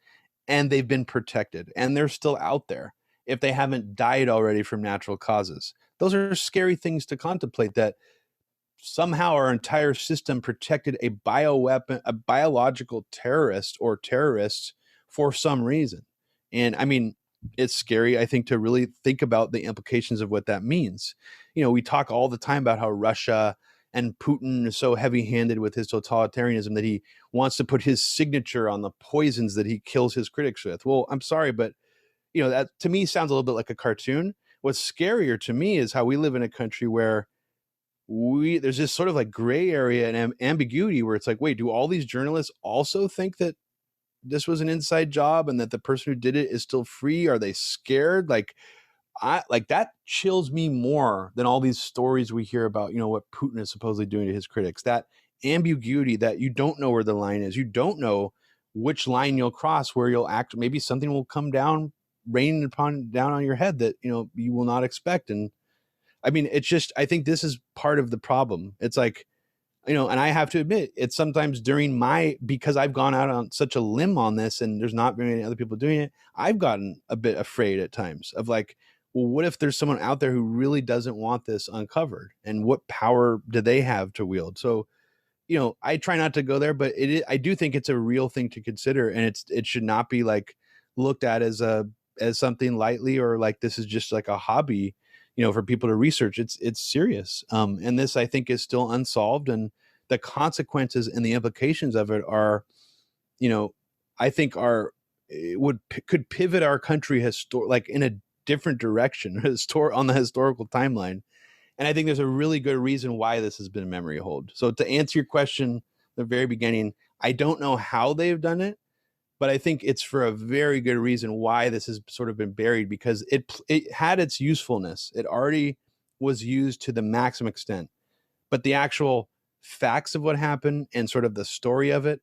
and they've been protected, and they're still out there if they haven't died already from natural causes. Those are scary things to contemplate, that somehow our entire system protected a bioweapon, a biological terrorist or terrorists for some reason. And it's scary, I think, to really think about the implications of what that means. We talk all the time about how Russia and Putin is so heavy-handed with his totalitarianism that he wants to put his signature on the poisons that he kills his critics with. Well, I'm sorry, but that to me sounds a little bit like a cartoon. What's scarier to me is how we live in a country where there's this sort of gray area and ambiguity where it's like, wait, do all these journalists also think that this was an inside job and that the person who did it is still free? Are they scared? That chills me more than all these stories we hear about, what Putin is supposedly doing to his critics. That ambiguity, that you don't know where the line is. You don't know which line you'll cross, where you'll act. Maybe something will come down, rain down on your head that, you will not expect. And it's just, I think this is part of the problem. It's and I have to admit, it's sometimes because I've gone out on such a limb on this and there's not very many other people doing it, I've gotten a bit afraid at times of well, what if there's someone out there who really doesn't want this uncovered, and what power do they have to wield? So, I try not to go there, but I do think it's a real thing to consider, and it should not be looked at as something lightly, or this is just a hobby, for people to research. It's serious. And this, I think, is still unsolved, and the consequences and the implications of it are, I think could pivot our country in a different direction on the historical timeline. And I think there's a really good reason why this has been a memory hold. So to answer your question, the very beginning, I don't know how they've done it, but I think it's for a very good reason why this has sort of been buried, because it had its usefulness. It already was used to the maximum extent, but the actual facts of what happened and sort of the story of it,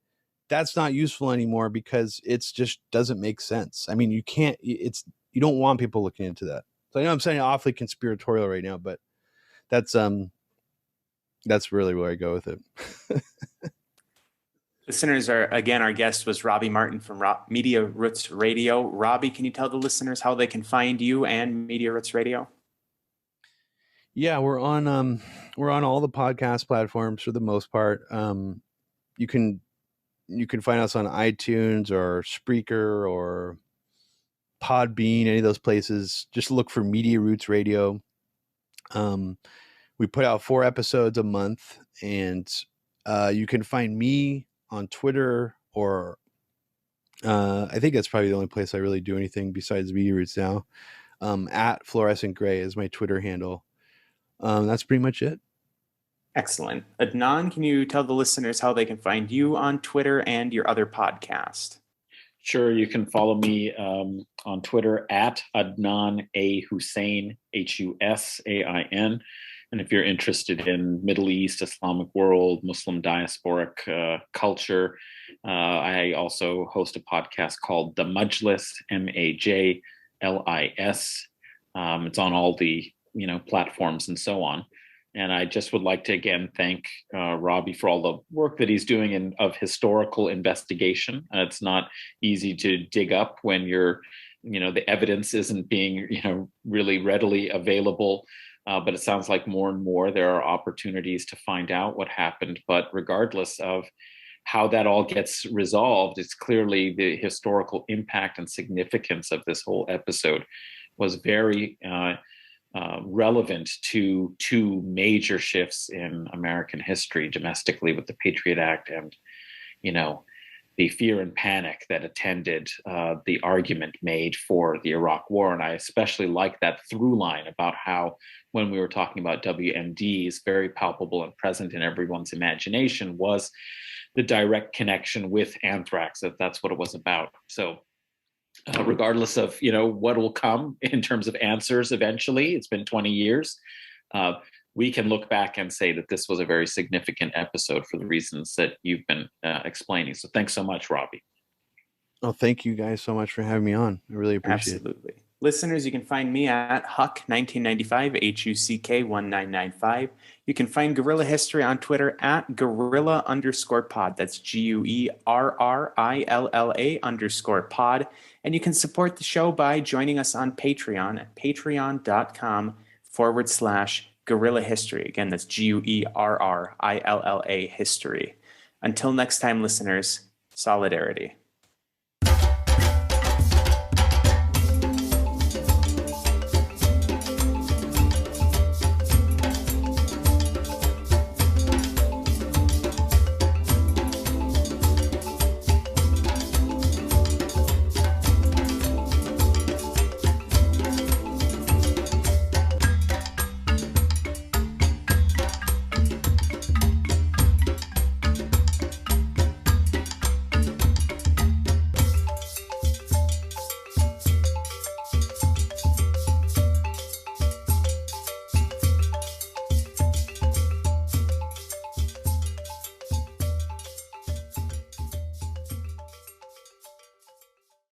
that's not useful anymore, because it's just doesn't make sense. You don't want people looking into that. So I know I'm saying awfully conspiratorial right now, but that's really where I go with it. Listeners, our guest was Robbie Martin from Media Roots Radio. Robbie, can you tell the listeners how they can find you and Media Roots Radio? Yeah, we're on all the podcast platforms for the most part. You can find us on iTunes or Spreaker or Podbean, any of those places. Just look for Media Roots Radio. We put out 4 episodes a month, and You can find me on Twitter, or I think that's probably the only place I really do anything besides Media Roots now. At Fluorescent Gray is my Twitter handle. That's pretty much it. Excellent. Adnan, can you tell the listeners how they can find you on Twitter and your other podcast? Sure, you can follow me on Twitter at Adnan A. Husain, Husain. And if you're interested in Middle East, Islamic world, Muslim diasporic culture, I also host a podcast called The Majlis, Majlis. It's on all the platforms and so on. And I just would like to again thank Robbie for all the work that he's doing of historical investigation. It's not easy to dig up when the evidence isn't being really readily available. But it sounds like more and more there are opportunities to find out what happened. But regardless of how that all gets resolved, it's clearly the historical impact and significance of this whole episode was very relevant to two major shifts in American history domestically with the Patriot Act and, the fear and panic that attended the argument made for the Iraq War. And I especially like that through line about how when we were talking about WMDs, very palpable and present in everyone's imagination was the direct connection with anthrax, that's what it was about. So regardless of what will come in terms of answers eventually, it's been 20 years, we can look back and say that this was a very significant episode for the reasons that you've been explaining. So thanks so much, Robbie. Oh, thank you guys so much for having me on. I really appreciate it. Absolutely. Listeners, you can find me at Huck1995, HUCK1995. You can find Guerrilla History on Twitter at Guerrilla_pod. That's GUERRILLA_pod. And you can support the show by joining us on Patreon at patreon.com/Guerrilla History. Again, that's GUERRILLA history. Until next time, listeners, solidarity.